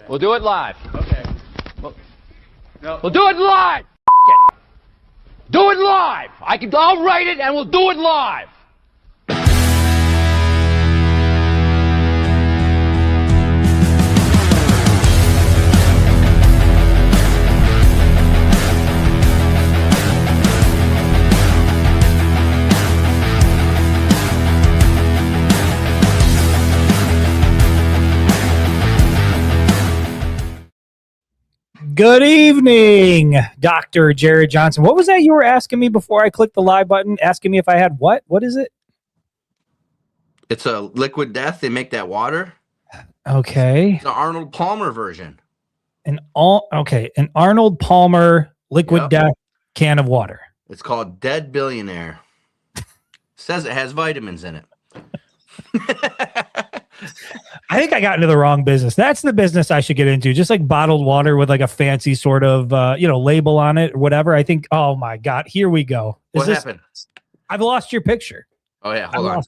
We'll do it live. Okay. We'll do it live. It. Do it live. I'll write it and we'll do it live. Good evening, Dr. Jared Johnson. What was that you were asking me before I clicked the live button? Asking me if I had what? What is it? It's a liquid death. They make that water. Okay. It's the Arnold Palmer version. An Arnold Palmer liquid death can of water. It's called Dead Billionaire. Says it has vitamins in it. I think I got into the wrong business. That's the business I should get into. Just like bottled water with like a fancy sort of, label on it or whatever. I think, oh my God, here we go. What happened? I've lost your picture. Oh yeah. Hold on.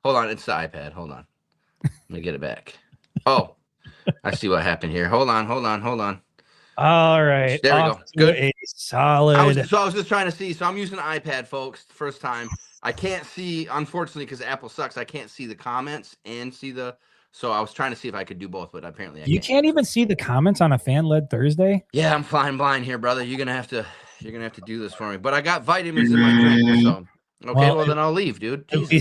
Hold on. It's the iPad. Hold on. Let me get it back. Oh, I see what happened here. Hold on. All right. There we go. Good. Solid. I was just trying to see. So I'm using an iPad, folks. First time. I can't see, unfortunately, because Apple sucks. I can't see the comments and see the. So I was trying to see if I could do both, but apparently you can't even see the comments on a fan-led Thursday. Yeah, I'm flying blind here, brother. You're gonna have to do this for me. But I got vitamins in my drink, so okay. Well, then I'll leave, dude. At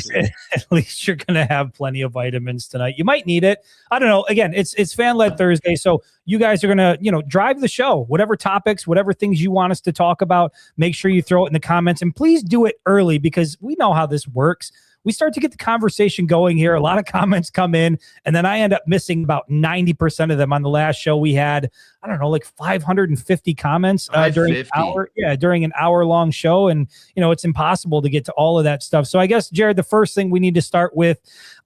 least you're gonna have plenty of vitamins tonight. You might need it. I don't know. Again, it's fan-led Thursday, so you guys are gonna drive the show. Whatever topics, whatever things you want us to talk about, make sure you throw it in the comments, and please do it early because we know how this works. We start to get the conversation going here. A lot of comments come in, and then I end up missing about 90% of them. On the last show, we had, I don't know, like 550 comments during an hour-long show, and it's impossible to get to all of that stuff. So I guess, Jared, the first thing we need to start with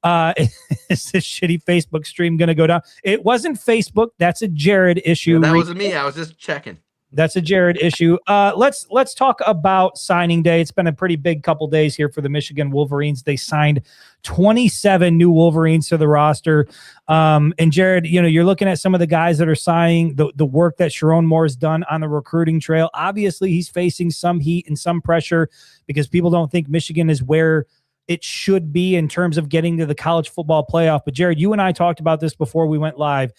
is this shitty Facebook stream going to go down? It wasn't Facebook. That's a Jared issue. Yeah, that wasn't me. I was just checking. That's a Jared issue. Let's talk about signing day. It's been a pretty big couple days here for the Michigan Wolverines. They signed 27 new Wolverines to the roster. And Jared, you're looking at some of the guys that are signing, the work that Sherrone Moore has done on the recruiting trail. Obviously, he's facing some heat and some pressure because people don't think Michigan is where it should be in terms of getting to the college football playoff. But Jared, you and I talked about this before we went live.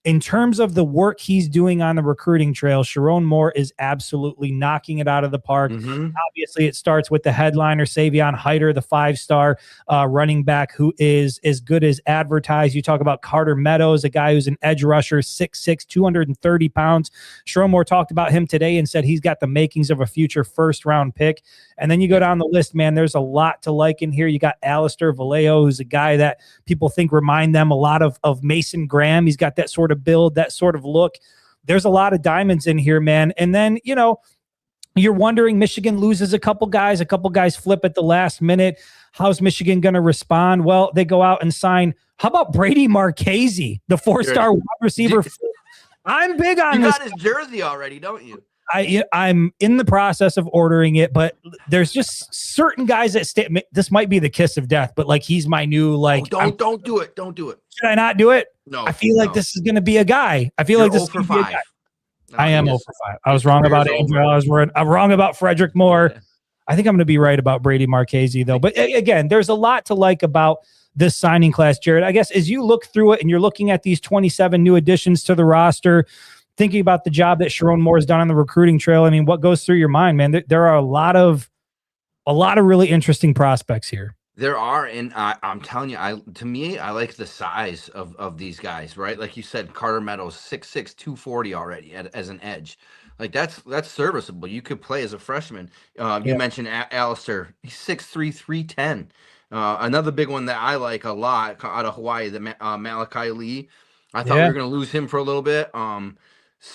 In terms of the work he's doing on the recruiting trail, Sherrone Moore is absolutely knocking it out of the park. Mm-hmm. Obviously, it starts with the headliner, Savion Hyder, the 5-star running back who is as good as advertised. You talk about Carter Meadows, a guy who's an edge rusher, 6'6", 230 pounds. Sherrone Moore talked about him today and said he's got the makings of a future first-round pick. And then you go down the list, man, there's a lot to like in here. You got Alistair Vallejo, who's a guy that people think remind them a lot of Mason Graham. He's got that sort of build, that sort of look. There's a lot of diamonds in here, man. And then, you're wondering, Michigan loses a couple guys flip at the last minute. How's Michigan going to respond? Well, they go out and sign. How about Brady Marchese, the 4-star wide receiver? I'm big on this. You got his jersey already, don't you? I'm in the process of ordering it, but there's just certain guys that this might be the kiss of death, but like he's my new don't do it. Don't do it. Should I not do it? No. I feel like this is going to be a guy. I feel like this is going to be a guy. I am 0 for 5. I was wrong about Angel. I'm wrong about Frederick Moore. Yeah. I think I'm going to be right about Brady Marchese though. But again, there's a lot to like about this signing class, Jared. I guess as you look through it and you're looking at these 27 new additions to the roster, thinking about the job that Sherrone Moore has done on the recruiting trail, I mean, what goes through your mind, man? There are a lot of really interesting prospects here. There are, and I'm telling you, I like the size of these guys, right? Like you said, Carter Meadows, 6'6", 240 already as an edge. Like that's serviceable. You could play as a freshman. You mentioned Alistair, he's 6'3", 310. Another big one that I like a lot out of Hawaii, the Malachi Lee. I thought we were going to lose him for a little bit.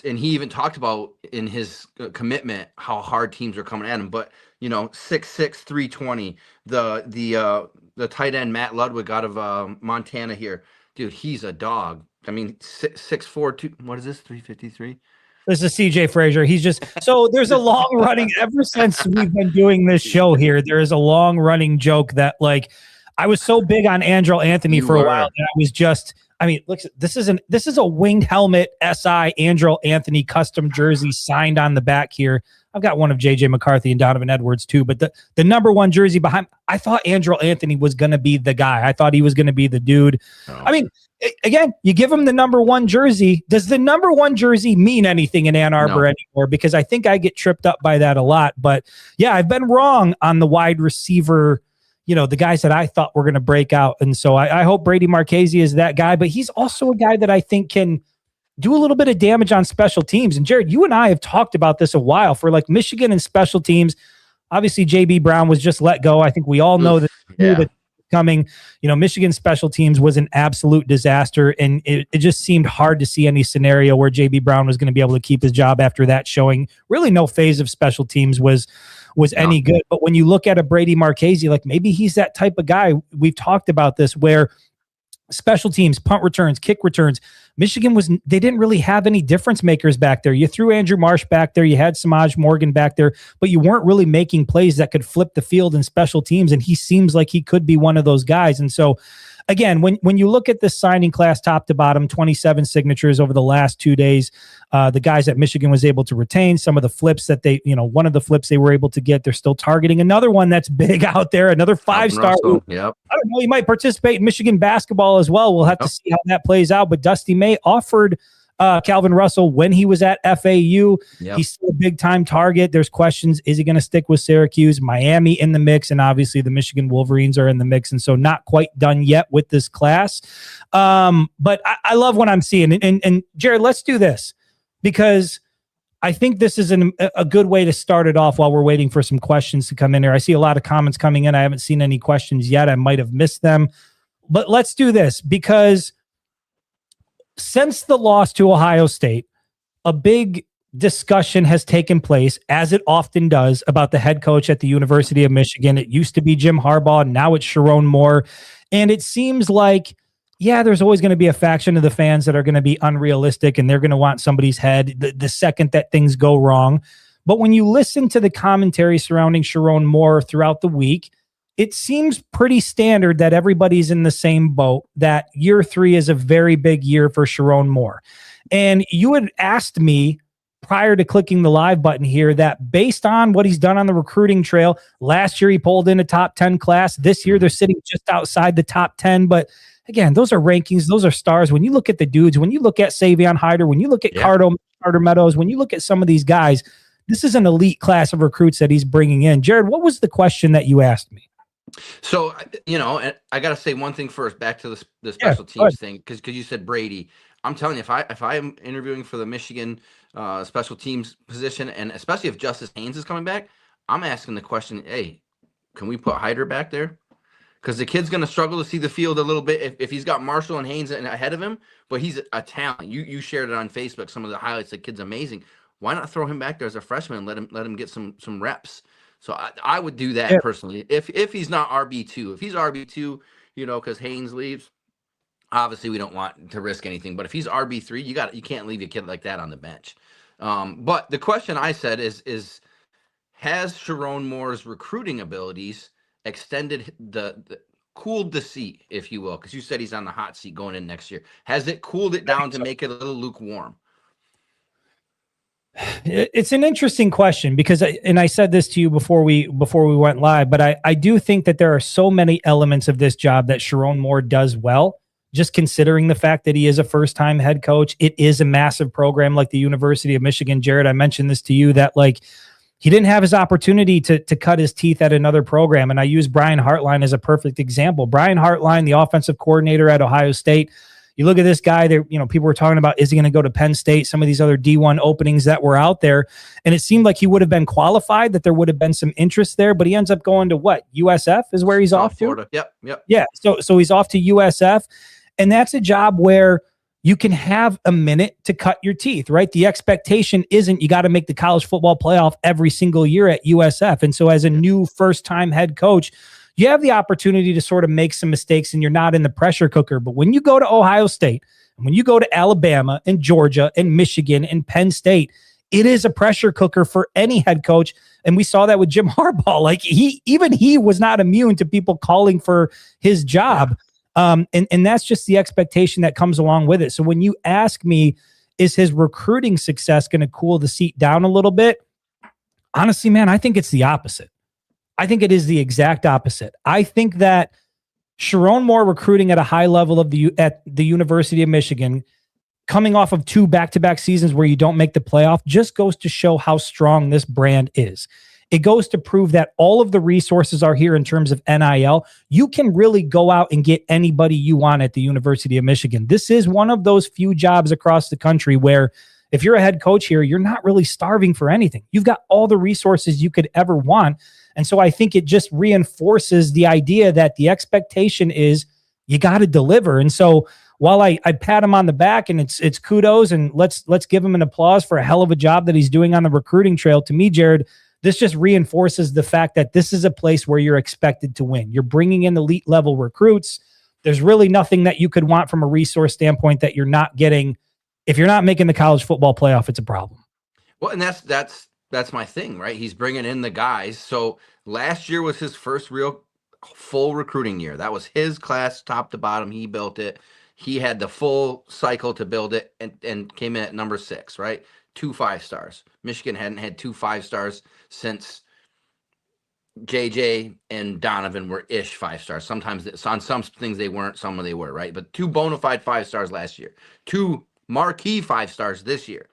And he even talked about in his commitment how hard teams are coming at him. But 6'6", 320. The tight end Matt Ludwig out of Montana here, dude, he's a dog. I mean, 6'4", 2. What is this? 353. This is CJ Frazier. He's just there's a long running ever since we've been doing this show here. There is a long running joke that I was so big on Andrell Anthony for a while that I mean, look, this is a winged helmet SI Andrew Anthony custom jersey signed on the back here. I've got one of JJ McCarthy and Donovan Edwards too, but the number one jersey behind, I thought Andrew Anthony was going to be the guy. I thought he was going to be the dude. Oh. I mean, again, you give him the number one jersey. Does the number one jersey mean anything in Ann Arbor anymore? Because I think I get tripped up by that a lot. But yeah, I've been wrong on the wide receiver, the guys that I thought were going to break out. And so I hope Brady Marchese is that guy, but he's also a guy that I think can do a little bit of damage on special teams. And Jared, you and I have talked about this a while for like Michigan and special teams. Obviously, JB Brown was just let go. I think we all know that coming. Michigan special teams was an absolute disaster, and it just seemed hard to see any scenario where JB Brown was going to be able to keep his job after that, showing really no phase of special teams was any good. But when you look at a Brady Marchese, like maybe he's that type of guy. We've talked about this where special teams, punt returns, kick returns, Michigan they didn't really have any difference makers back there. You threw Andrew Marsh back there. You had Samaj Morgan back there, but you weren't really making plays that could flip the field in special teams. And he seems like he could be one of those guys. And so again, when you look at this signing class top to bottom, 27 signatures over the last 2 days, the guys that Michigan was able to retain, some of the flips that one of the flips they were able to get, they're still targeting another one that's big out there, another 5-star. Yep. I don't know. He might participate in Michigan basketball as well. We'll have to see how that plays out. But Dusty May offered Calvin Russell when he was at FAU. Yep. He's still a big-time target. There's questions. Is he going to stick with Syracuse? Miami in the mix, and obviously the Michigan Wolverines are in the mix, and so not quite done yet with this class. But I love what I'm seeing. And Jared, let's do this, because I think this is a good way to start it off while we're waiting for some questions to come in here. I see a lot of comments coming in. I haven't seen any questions yet. I might have missed them. But let's do this, because since the loss to Ohio State, a big discussion has taken place, as it often does, about the head coach at the University of Michigan. It used to be Jim Harbaugh, and now it's Sherrone Moore. And it seems like, there's always going to be a faction of the fans that are going to be unrealistic, and they're going to want somebody's head the second that things go wrong. But when you listen to the commentary surrounding Sherrone Moore throughout the week, it seems pretty standard that everybody's in the same boat, that year 3 is a very big year for Sherrone Moore. And you had asked me prior to clicking the live button here that based on what he's done on the recruiting trail, last year he pulled in a top 10 class. This year they're sitting just outside the top 10. But again, those are rankings. Those are stars. When you look at the dudes, when you look at Savion Hyder, when you look at Carter Meadows, when you look at some of these guys, this is an elite class of recruits that he's bringing in. Jared, what was the question that you asked me? So, and I got to say one thing first, back to the special teams thing, because you said Brady. I'm telling you, if I am interviewing for the Michigan special teams position, and especially if Justice Haynes is coming back, I'm asking the question, hey, can we put Hyder back there? Because the kid's going to struggle to see the field a little bit if he's got Marshall and Haynes ahead of him, but he's a talent. You shared it on Facebook, some of the highlights. The kid's amazing. Why not throw him back there as a freshman and let him get some reps? So I would do that personally if he's not RB2. If he's RB2, because Haynes leaves, obviously we don't want to risk anything. But if he's RB3, you can't leave a kid like that on the bench. But the question I said is has Sherrone Moore's recruiting abilities extended cooled the seat, if you will? Because you said he's on the hot seat going in next year. Has it cooled it down to make it a little lukewarm? It's an interesting question, because I said this to you before we went live, but I do think that there are so many elements of this job that Sherrone Moore does well, just considering the fact that he is a first-time head coach. It is a massive program like the University of Michigan. Jared, I mentioned this to you, that he didn't have his opportunity to cut his teeth at another program. And I use Brian Hartline as a perfect example. Brian Hartline, the offensive coordinator at Ohio State. You look at this guy there, people were talking about, is he going to go to Penn State? Some of these other D1 openings that were out there. And it seemed like he would have been qualified, that there would have been some interest there, but he ends up going to what? USF is where he's off to? Florida. Yep. Yeah. So he's off to USF. And that's a job where you can have a minute to cut your teeth, right? The expectation isn't you got to make the college football playoff every single year at USF. And so as a new first-time head coach, you have the opportunity to sort of make some mistakes and you're not in the pressure cooker. But when you go to Ohio State, and when you go to Alabama and Georgia and Michigan and Penn State, it is a pressure cooker for any head coach. And we saw that with Jim Harbaugh. He was not immune to people calling for his job. And that's just the expectation that comes along with it. So when you ask me, is his recruiting success going to cool the seat down a little bit? Honestly, man, I think it's the opposite. I think it is the exact opposite. I think that Sherrone Moore recruiting at a high level at the University of Michigan, coming off of 2 back-to-back seasons where you don't make the playoff, just goes to show how strong this brand is. It goes to prove that all of the resources are here in terms of NIL. You can really go out and get anybody you want at the University of Michigan. This is one of those few jobs across the country where if you're a head coach here, you're not really starving for anything. You've got all the resources you could ever want. And so I think it just reinforces the idea that the expectation is you got to deliver. And so while I pat him on the back and it's kudos and let's give him an applause for a hell of a job that he's doing on the recruiting trail, to me, Jared, this just reinforces the fact that this is a place where you're expected to win. You're bringing in elite level recruits. There's really nothing that you could want from a resource standpoint that you're not getting. If you're not making the college football playoff, it's a problem. Well, and that's my thing, right? He's bringing in the guys. So last year was his first real full recruiting year. That was his class, top to bottom. He built it. He had the full cycle to build it and came in at number 6, right? 2 5-stars. Michigan hadn't had 2 5-stars since JJ and Donovan were 5-stars. Sometimes on some things they weren't, some of they were, right? But 2 bona fide 5-stars last year, 2 marquee 5-stars this year.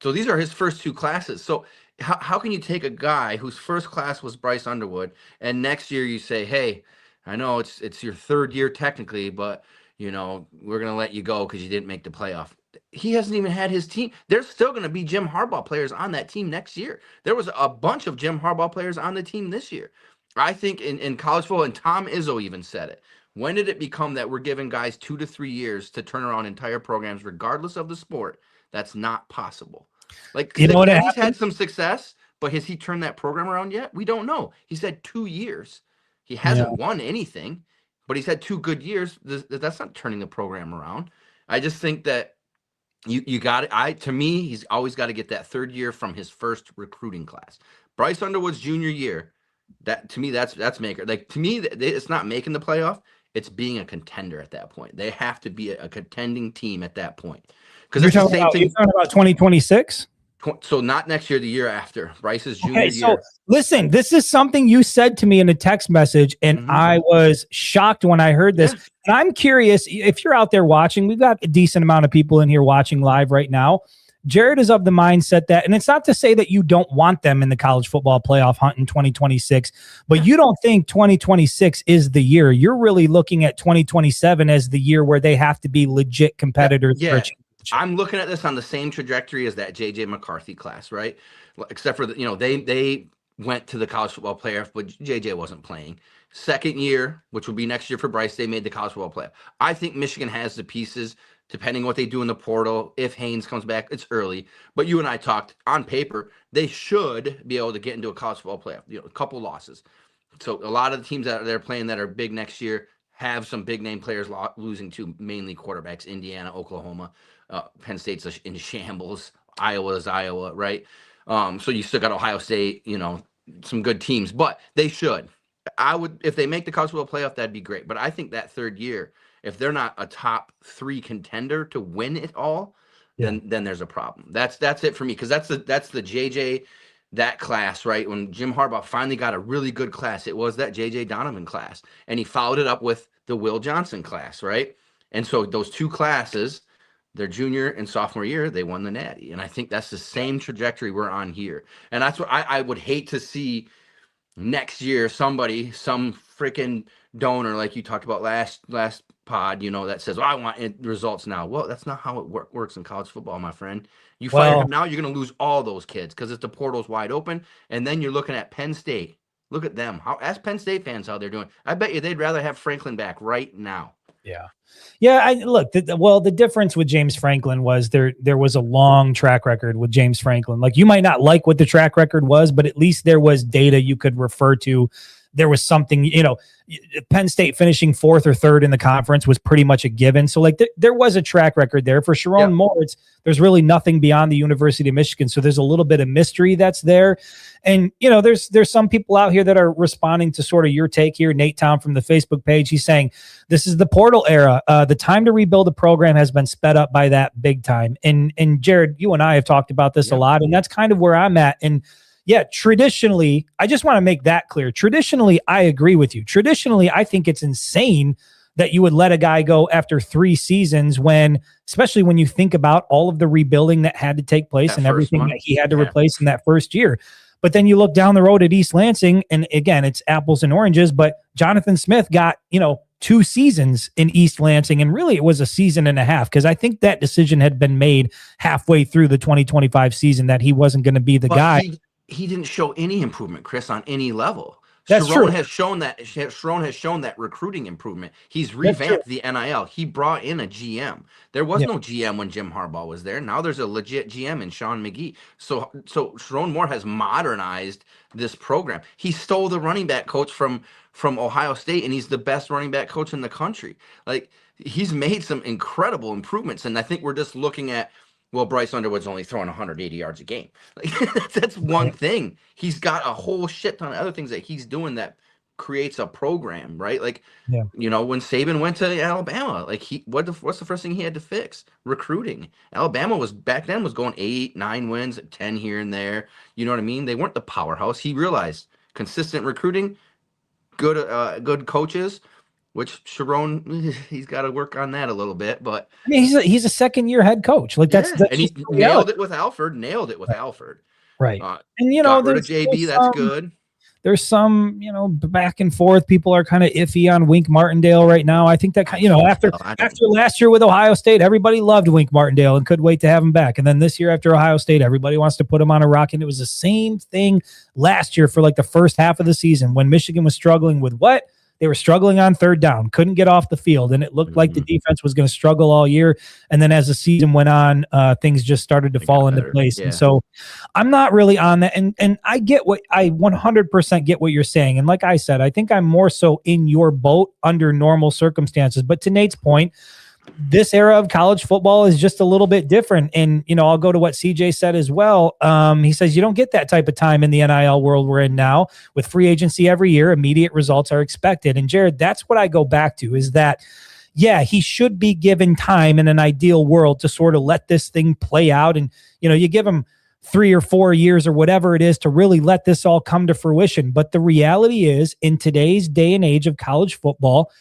So these are his first 2 classes. So how can you take a guy whose first class was Bryce Underwood and next year you say, hey, I know it's your 3rd year technically, but we're going to let you go because you didn't make the playoff. He hasn't even had his team. There's still going to be Jim Harbaugh players on that team next year. There was a bunch of Jim Harbaugh players on the team this year. I think in college football, and Tom Izzo even said it, when did it become that we're giving guys 2 to 3 years to turn around entire programs, regardless of the sport? That's not possible. Like, he's had some success, but has he turned that program around yet? We don't know. He's had 2 years. He hasn't won anything, but he's had 2 good years. That's not turning the program around. I just think that you got it. To me, he's always got to get that 3rd year from his first recruiting class. Bryce Underwood's junior year, that to me, that's maker. Like, to me, it's not making the playoff. It's being a contender at that point. They have to be a contending team at that point. Because it's the same thing. You're talking about 2026? So not next year, the year after. Bryce's junior year. So listen, this is something you said to me in a text message, and I was shocked when I heard this. Yeah. And I'm curious, if you're out there watching, we've got a decent amount of people in here watching live right now. Jared is of the mindset that, and it's not to say that you don't want them in the college football playoff hunt in 2026, but you don't think 2026 is the year. You're really looking at 2027 as the year where they have to be legit competitors. Yeah. I'm looking at this on the same trajectory as that JJ McCarthy class, right? Except for they went to the college football playoff, but JJ wasn't playing. 2nd year, which will be next year for Bryce, they made the college football playoff. I think Michigan has the pieces, depending on what they do in the portal. If Haynes comes back, it's early. But you and I talked on paper, they should be able to get into a college football playoff. A couple losses. So a lot of the teams that they're playing that are big next year have some big name players losing to, mainly quarterbacks. Indiana, Oklahoma. Penn State's in shambles. Iowa's Iowa, right? So you still got Ohio State, some good teams, but they should. If they make the college football playoff, that'd be great. But I think that 3rd year, if they're not a top 3 contender to win it all, then there's a problem. That's it for me, because that's the JJ, that class, right? When Jim Harbaugh finally got a really good class, it was that JJ Donovan class, and he followed it up with the Will Johnson class, right? And so those 2 classes, their junior and sophomore year, they won the Natty. And I think that's the same trajectory we're on here. And that's what I would hate to see next year, some freaking donor, like you talked about last pod, that says, I want results now. Well, that's not how it works in college football, my friend. You fire him now, you're going to lose all those kids because if the portal's wide open. And then you're looking at Penn State. Look at them. Ask Penn State fans how they're doing. I bet you they'd rather have Franklin back right now. Yeah. The difference with James Franklin was there was a long track record with James Franklin. Like, you might not like what the track record was, but at least there was data you could refer to there was something, Penn State finishing 4th or 3rd in the conference was pretty much a given. So like there was a track record there for Sherrone Moore. There's really nothing beyond the University of Michigan. So there's a little bit of mystery that's there. And, there's some people out here that are responding to sort of your take here. Nate Town from the Facebook page, he's saying, this is the portal era. The time to rebuild a program has been sped up by that big time. And Jared, you and I have talked about this a lot, and that's kind of where I'm at. And yeah, traditionally, I just want to make that clear. Traditionally, I agree with you. Traditionally, I think it's insane that you would let a guy go after 3 seasons especially when you think about all of the rebuilding that had to take place and everything that he had to replace in that first year. But then you look down the road at East Lansing, and again, it's apples and oranges, but Jonathan Smith got, 2 seasons in East Lansing, and really it was a season and a half, because I think that decision had been made halfway through the 2025 season that he wasn't going to be the guy. He didn't show any improvement, Chris, on any level. That's true. Sherrone has shown that recruiting improvement. He's revamped the NIL. He brought in a GM. There was no GM when Jim Harbaugh was there. Now there's a legit GM in Sean McGee. So Sherrone Moore has modernized this program. He stole the running back coach from Ohio State, and he's the best running back coach in the country. Like, he's made some incredible improvements, and I think we're just looking at, well, Bryce Underwood's only throwing 180 yards a game. Like, that's one thing. He's got a whole shit ton of other things that he's doing that creates a program, right? Like, when Saban went to Alabama, like what's the first thing he had to fix? Recruiting. Alabama was back then going 8, 9 wins, 10 here and there. You know what I mean? They weren't the powerhouse. He realized consistent recruiting, good coaches. Which Sherrone, he's got to work on that a little bit, but I mean, he's a 2nd-year head coach. Like that's and he nailed it with Alford. Right. And got rid of JB. That's good. There's some, back and forth. People are kind of iffy on Wink Martindale right now. I think that, after last year with Ohio State, everybody loved Wink Martindale and could wait to have him back. And then this year after Ohio State, everybody wants to put him on a rock. And it was the same thing last year for like the first half of the season when Michigan was struggling with what? They were struggling on 3rd down, couldn't get off the field, and it looked like the defense was going to struggle all year. And then as the season went on, things just started to fall into place. And so I'm not really on that. And I 100% get what you're saying. And like I said, I think I'm more so in your boat under normal circumstances. But to Nate's point, this era of college football is just a little bit different. And, I'll go to what CJ said as well. He says, you don't get that type of time in the NIL world we're in now with free agency every year. Immediate results are expected. And Jared, that's what I go back to is that, he should be given time in an ideal world to sort of let this thing play out. And, you give him 3 or 4 years or whatever it is to really let this all come to fruition. But the reality is in today's day and age of college football,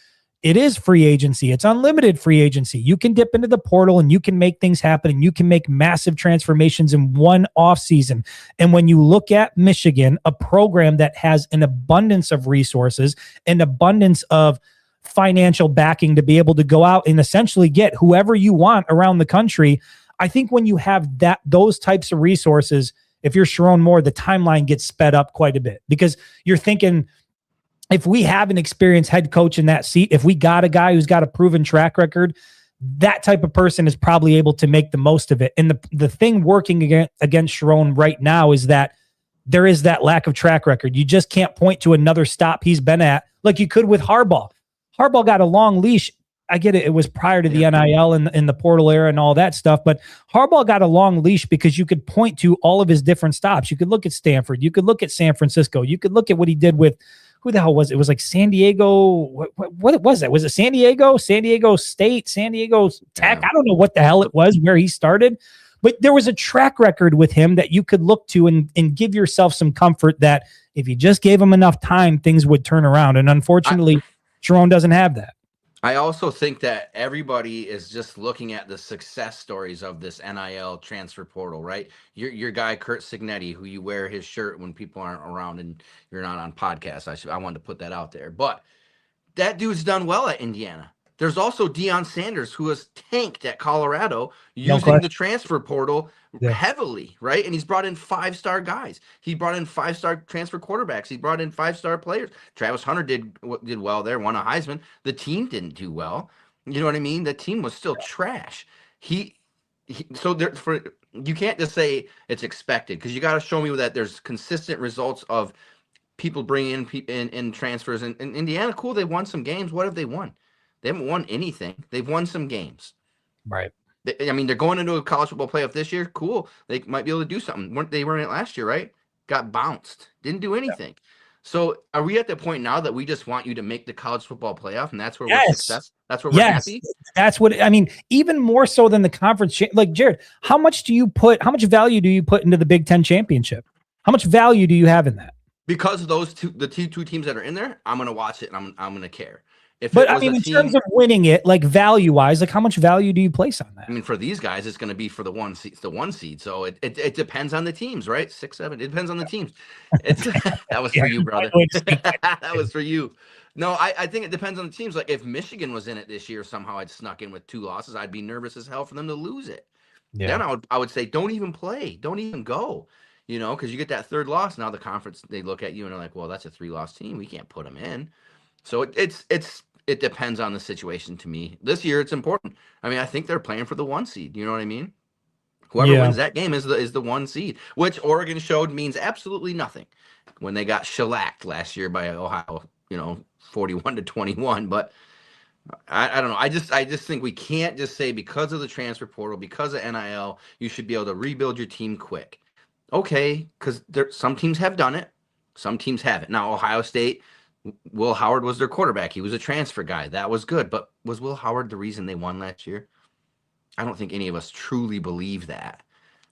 it is free agency. It's unlimited free agency. You can dip into the portal and you can make things happen and you can make massive transformations in one off season. And when you look at Michigan, a program that has an abundance of resources, an abundance of financial backing to be able to go out and essentially get whoever you want around the country, I think when you have those types of resources, if you're Sherrone Moore, the timeline gets sped up quite a bit because you're thinking, if we have an experienced head coach in that seat, if we got a guy who's got a proven track record, that type of person is probably able to make the most of it. And the thing working against Sherrone right now is that there is that lack of track record. You just can't point to another stop he's been at like you could with Harbaugh. Harbaugh got a long leash. I get it. It was prior to the NIL and the portal era and all that stuff. But Harbaugh got a long leash because you could point to all of his different stops. You could look at Stanford. You could look at San Francisco. You could look at what he did with, who the hell was it? It was like San Diego. What was that? Was it San Diego? San Diego State? San Diego Tech? I don't know what the hell it was where he started. But there was a track record with him that you could look to and give yourself some comfort that if you just gave him enough time, things would turn around. And unfortunately, Sherrone doesn't have that. I also think that everybody is just looking at the success stories of this NIL transfer portal, right? Your guy, Kurt Signetti, who you wear his shirt when people aren't around and you're not on podcasts. I wanted to put that out there. But that dude's done well at Indiana. There's also Deion Sanders, who has tanked at Colorado using the transfer portal heavily, right? And he's brought in 5-star guys. He brought in 5-star transfer quarterbacks. He brought in 5-star players. Travis Hunter did well there, won a Heisman. The team didn't do well. You know what I mean? The team was still trash. So you can't just say it's expected because you got to show me that there's consistent results of people bring in transfers. And Indiana, cool, they won some games. What have they won? They haven't won anything. They've won some games. Right. I mean, they're going into a college football playoff this year. Cool. They might be able to do something. They were in it last year, right? Got bounced. Didn't do anything. So are we at the point now that we just want you to make the college football playoff, and that's where we're success? That's where we're happy? That's what I mean. Even more so than the conference. Like, Jared, how much value do you put into the Big Ten championship? How much value do you have in that? Because of the two teams that are in there, I'm going to watch it, and I'm going to care. But I mean, in terms of winning it, like value-wise, like how much value do you place on that? I mean, for these guys, it's going to be for the one seed. So it depends on the teams, right? 6, 7. It depends on the teams. That was for you, brother. That was for you. No, I think it depends on the teams. Like if Michigan was in it this year, somehow I'd snuck in with 2 losses. I'd be nervous as hell for them to lose it. Yeah. Then I would say, don't even play, don't even go. Because you get that 3rd loss. Now the conference, they look at you and they're like, well, that's a 3-loss team. We can't put them in. So it depends on the situation to me. This year, it's important. I mean, I think they're playing for the 1 seed. You know what I mean? Whoever wins that game is the 1 seed, which Oregon showed means absolutely nothing when they got shellacked last year by Ohio, 41-21. But I don't know. I just think we can't just say because of the transfer portal, because of NIL, you should be able to rebuild your team quick. Okay, because some teams have done it, some teams haven't. Now, Ohio State, Will Howard was their quarterback. He was a transfer guy. That was good. But was Will Howard the reason they won last year? I don't think any of us truly believe that.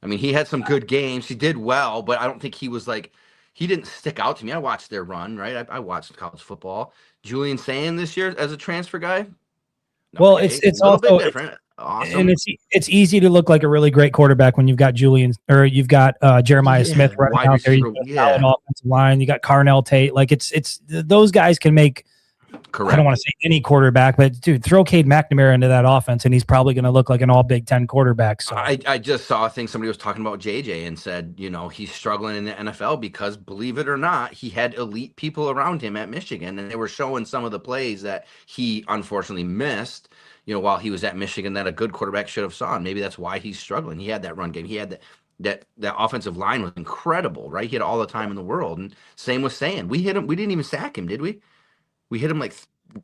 I mean, he had some good games. He did well, but I don't think he was he didn't stick out to me. I watched their run, right? I watched college football. Julian Sand this year as a transfer guy. Well, it's a little also bit different. Awesome. And it's easy to look like a really great quarterback when you've got Jeremiah Smith running out there. You've got an offensive line. You got Carnell Tate. Like it's those guys can make. Correct. I don't want to say any quarterback, but dude, throw Cade McNamara into that offense, and he's probably going to look like an all Big Ten quarterback. So I just saw a thing. Somebody was talking about JJ and said, he's struggling in the NFL because, believe it or not, he had elite people around him at Michigan, and they were showing some of the plays that he unfortunately missed. While he was at Michigan, that a good quarterback should have saw, and maybe that's why he's struggling. He had that run game. He had that offensive line was incredible, right? He had all the time in the world. And same with Sand. We hit him. We didn't even sack him, did we? We hit him like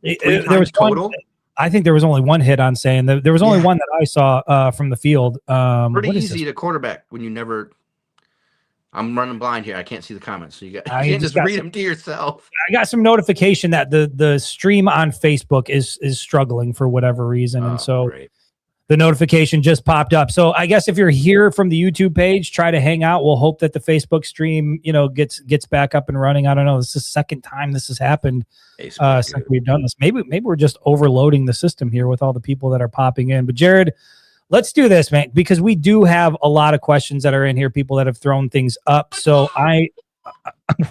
3 times total. I think there was only one hit on Sand. There was only one that I saw from the field. Pretty easy to quarterback when you never. I'm running blind here. I can't see the comments, so you can't just read them to yourself. I got some notification that the stream on Facebook is struggling for whatever reason, and so great. The notification just popped up. So I guess if you're here from the YouTube page, try to hang out. We'll hope that the Facebook stream, gets back up and running. I don't know. This is the second time this has happened since we've done this. Maybe we're just overloading the system here with all the people that are popping in. But Jared, let's do this, man, because we do have a lot of questions that are in here, people that have thrown things up. So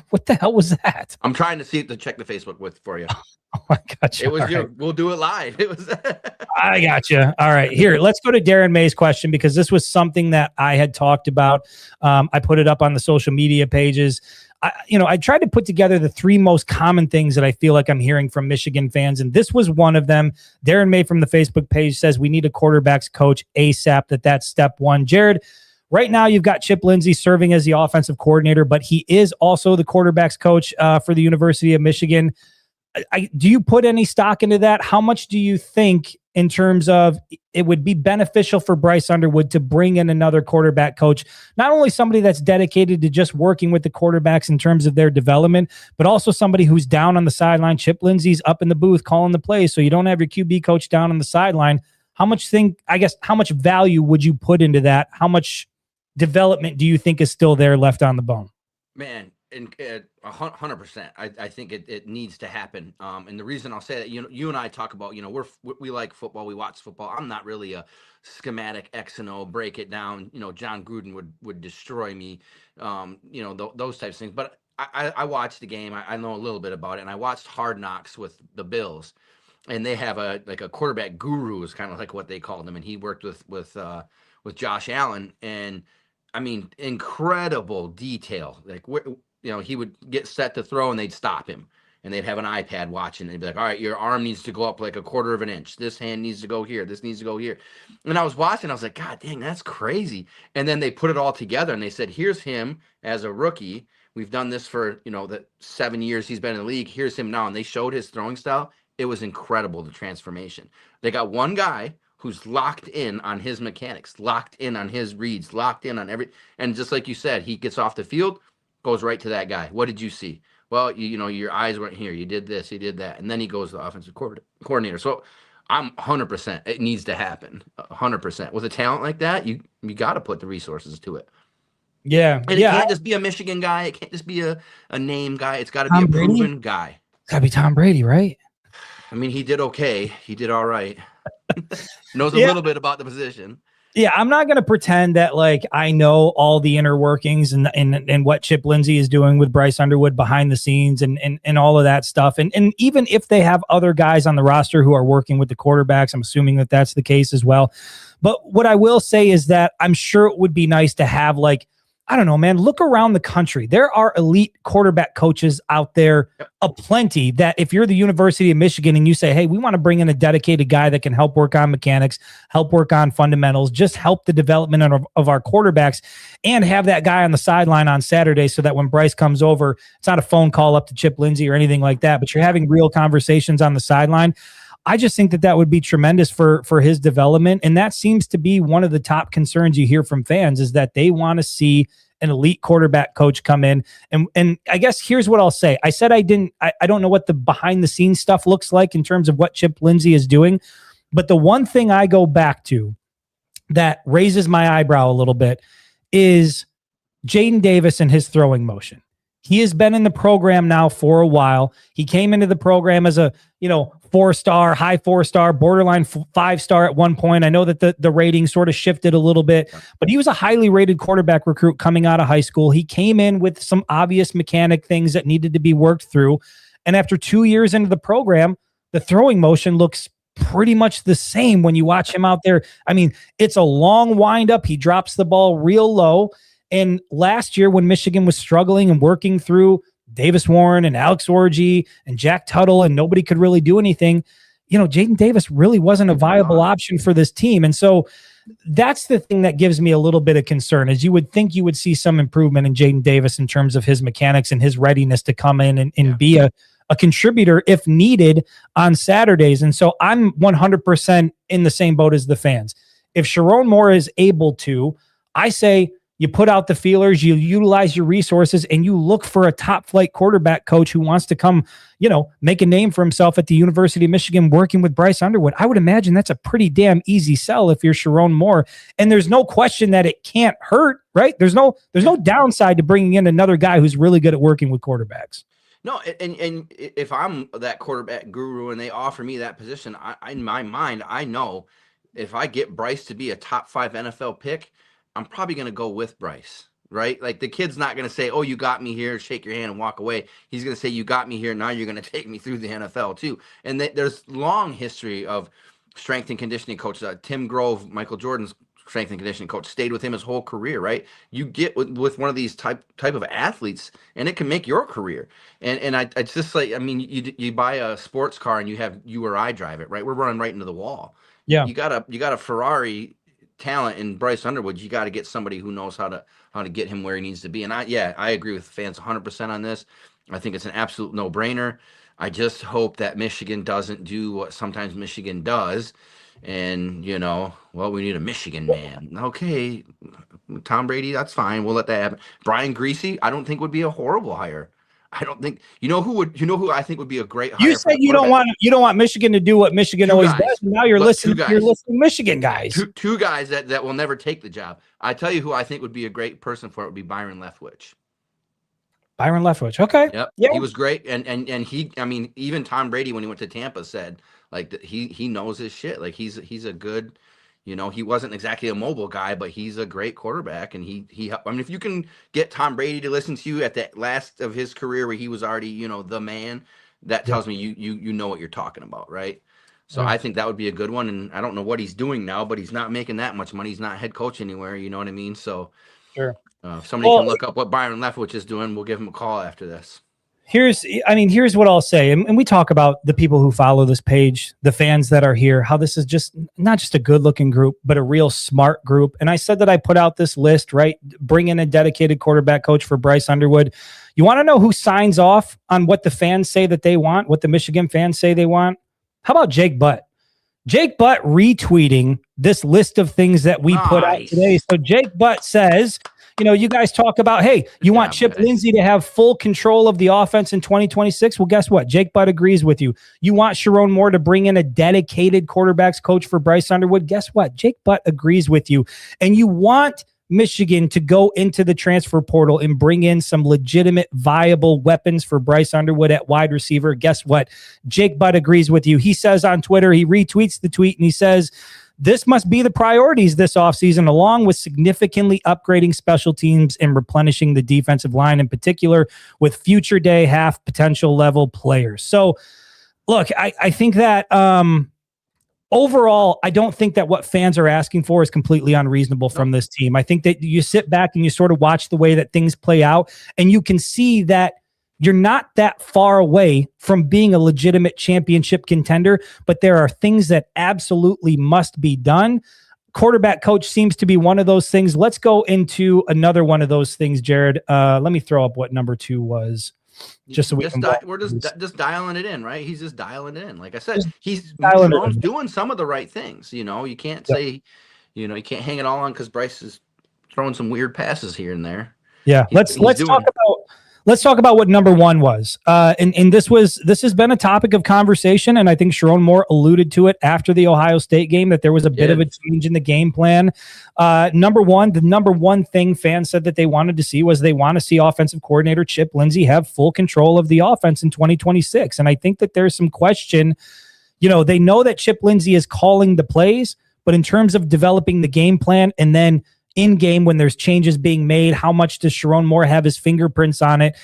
what the hell was that? I'm trying to check the Facebook for you. Oh, I got you. It was we'll do it live. It was. I got you. All right, here, let's go to Darren May's question, because this was something that I had talked about. I put it up on the social media pages. I tried to put together the 3 most common things that I feel like I'm hearing from Michigan fans, and this was one of them. Darren May from the Facebook page says we need a quarterbacks coach ASAP. That's step 1. Jared, right now you've got Chip Lindsey serving as the offensive coordinator, but he is also the quarterbacks coach for the University of Michigan. Do you put any stock into that? How much do you think in terms of it would be beneficial for Bryce Underwood to bring in another quarterback coach, not only somebody that's dedicated to just working with the quarterbacks in terms of their development, but also somebody who's down on the sideline? Chip Lindsey's up in the booth calling the plays, so you don't have your QB coach down on the sideline. How much value would you put into that? How much development do you think is still there left on the bone? Man, 100%. I think it needs to happen. And the reason I'll say that, you and I talk about, we like football, we watch football. I'm not really a schematic X and O, break it down. John Gruden would destroy me. Those types of things. But I watched the game. I know a little bit about it, and I watched Hard Knocks with the Bills, and they have a quarterback guru is kind of like what they called him, and he worked with Josh Allen, and I mean, incredible detail. He would get set to throw and they'd stop him, and they'd have an iPad watching. They'd be like, all right, your arm needs to go up like a 1/4 of an inch. This hand needs to go here. This needs to go here. And I was watching. I was like, God dang, that's crazy. And then they put it all together and they said, here's him as a rookie. We've done this for, the 7 years he's been in the league. Here's him now. And they showed his throwing style. It was incredible, the transformation. They got one guy who's locked in on his mechanics, locked in on his reads, locked in on and just like you said, he gets off the field, goes right to that guy. What did you see? Well, your eyes weren't here. You did this, you did that. And then he goes to the offensive coordinator. So I'm 100%. It needs to happen 100%. With a talent like that, you got to put the resources to it. Yeah. And it can't just be a Michigan guy. It can't just be a name guy. It's got to be a proven guy. Got to be Tom Brady, right? I mean, he did okay. He did all right. Knows a little bit about the position. Yeah, I'm not going to pretend that like I know all the inner workings and what Chip Lindsey is doing with Bryce Underwood behind the scenes and all of that stuff. And even if they have other guys on the roster who are working with the quarterbacks, I'm assuming that that's the case as well. But what I will say is that I'm sure it would be nice to have, like, I don't know, man, look around the country. There are elite quarterback coaches out there aplenty that if you're the University of Michigan and you say, hey, we want to bring in a dedicated guy that can help work on mechanics, help work on fundamentals, just help the development of our quarterbacks, and have that guy on the sideline on Saturday so that when Bryce comes over, it's not a phone call up to Chip Lindsey or anything like that, but you're having real conversations on the sideline. I just think that would be tremendous for his development. And that seems to be one of the top concerns you hear from fans, is that they want to see an elite quarterback coach come in. And I guess here's what I'll say. I said I don't know what the behind the scenes stuff looks like in terms of what Chip Lindsey is doing. But the one thing I go back to that raises my eyebrow a little bit is Jaden Davis and his throwing motion. He has been in the program now for a while. He came into the program as a, 4-star, high 4-star, borderline 5-star at one point. I know that the rating sort of shifted a little bit, but he was a highly rated quarterback recruit coming out of high school. He came in with some obvious mechanic things that needed to be worked through. And after 2 years into the program, the throwing motion looks pretty much the same when you watch him out there. I mean, it's a long wind up. He drops the ball real low. And last year when Michigan was struggling and working through Davis Warren and Alex Orji and Jack Tuttle and nobody could really do anything, Jaden Davis really wasn't a viable option for this team. And so that's the thing that gives me a little bit of concern, is you would think you would see some improvement in Jaden Davis in terms of his mechanics and his readiness to come in and be a contributor if needed on Saturdays. And so I'm 100% in the same boat as the fans. If Sherrone Moore is able to, I say, you put out the feelers, you utilize your resources, and you look for a top flight quarterback coach who wants to come, make a name for himself at the University of Michigan working with Bryce Underwood. I would imagine that's a pretty damn easy sell if you're Sherrone Moore. And there's no question that it can't hurt, right? There's no downside to bringing in another guy who's really good at working with quarterbacks. No, and if I'm that quarterback guru and they offer me that position, in my mind, I know if I get Bryce to be a top 5 NFL pick, I'm probably going to go with Bryce, right? Like, the kid's not going to say, oh, you got me here, shake your hand and walk away. He's going to say, you got me here, now you're going to take me through the NFL too. And there's long history of strength and conditioning coaches. Tim Grove, Michael Jordan's strength and conditioning coach, stayed with him his whole career, right? You get with one of these type of athletes and it can make your career. And it's just like, I mean, you buy a sports car and you have you or I drive it, right? We're running right into the wall. Yeah. You got a Ferrari talent in Bryce Underwood. You got to get somebody who knows how to get him where he needs to be. And I agree with the fans 100% on this. I think it's an absolute no-brainer. I just hope that Michigan doesn't do what sometimes Michigan does. And, we need a Michigan man. Okay, Tom Brady, that's fine. We'll let that happen. Brian Greasy, I don't think would be a horrible hire. I don't think who I think would be a great hire. You said you don't want Michigan to do what Michigan always does. And now you're listing Michigan guys. Two guys that will never take the job. I tell you who I think would be a great person for it would be Byron Leftwich. Byron Leftwich. Okay. Yep. Yeah. He was great. And he, I mean, even Tom Brady, when he went to Tampa, said like he knows his shit. Like he's a good, he wasn't exactly a mobile guy, but he's a great quarterback. And I mean, if you can get Tom Brady to listen to you at the last of his career where he was already, the man, that tells me you know what you're talking about, right? So I think that would be a good one. And I don't know what he's doing now, but he's not making that much money. He's not head coach anywhere. You know what I mean? So sure. If somebody can look up what Byron Leftwich is doing, we'll give him a call after this. here's what I'll say. And we talk about the people who follow this page, the fans that are here, how this is just not just a good looking group, but a real smart group. And I said that I put out this list, right? Bring in a dedicated quarterback coach for Bryce Underwood. You want to know who signs off on what the fans say that they want, what the Michigan fans say they want? How about Jake Butt? Jake Butt retweeting this list of things that we put out today. So Jake Butt says, you guys talk about, hey, you want Chip Lindsey to have full control of the offense in 2026? Well, guess what? Jake Butt agrees with you. You want Sherrone Moore to bring in a dedicated quarterbacks coach for Bryce Underwood? Guess what? Jake Butt agrees with you. And you want Michigan to go into the transfer portal and bring in some legitimate, viable weapons for Bryce Underwood at wide receiver. Guess what? Jake Butt agrees with you. He says on Twitter, he retweets the tweet and he says, this must be the priorities this offseason, along with significantly upgrading special teams and replenishing the defensive line, in particular with future day half potential level players. So, look, I think that overall, I don't think that what fans are asking for is completely unreasonable from this team. I think that you sit back and you sort of watch the way that things play out, and you can see that you're not that far away from being a legitimate championship contender, but there are things that absolutely must be done. Quarterback coach seems to be one of those things. Let's go into another one of those things, Jared. Let me throw up what number 2 was. Just so we're just dialing it in, right? He's just dialing it in. Like I said, he's doing some of the right things. You can't say, you can't hang it all on because Bryce is throwing some weird passes here and there. Yeah, Let's talk about what number 1 was. And this has been a topic of conversation, and I think Sherrone Moore alluded to it after the Ohio State game, that there was a bit of a change in the game plan. The number one thing fans said that they wanted to see was they want to see offensive coordinator Chip Lindsey have full control of the offense in 2026. And I think that there's some question. They know that Chip Lindsey is calling the plays, but in terms of developing the game plan and then in game when there's changes being made, how much does Sherrone Moore have his fingerprints on it?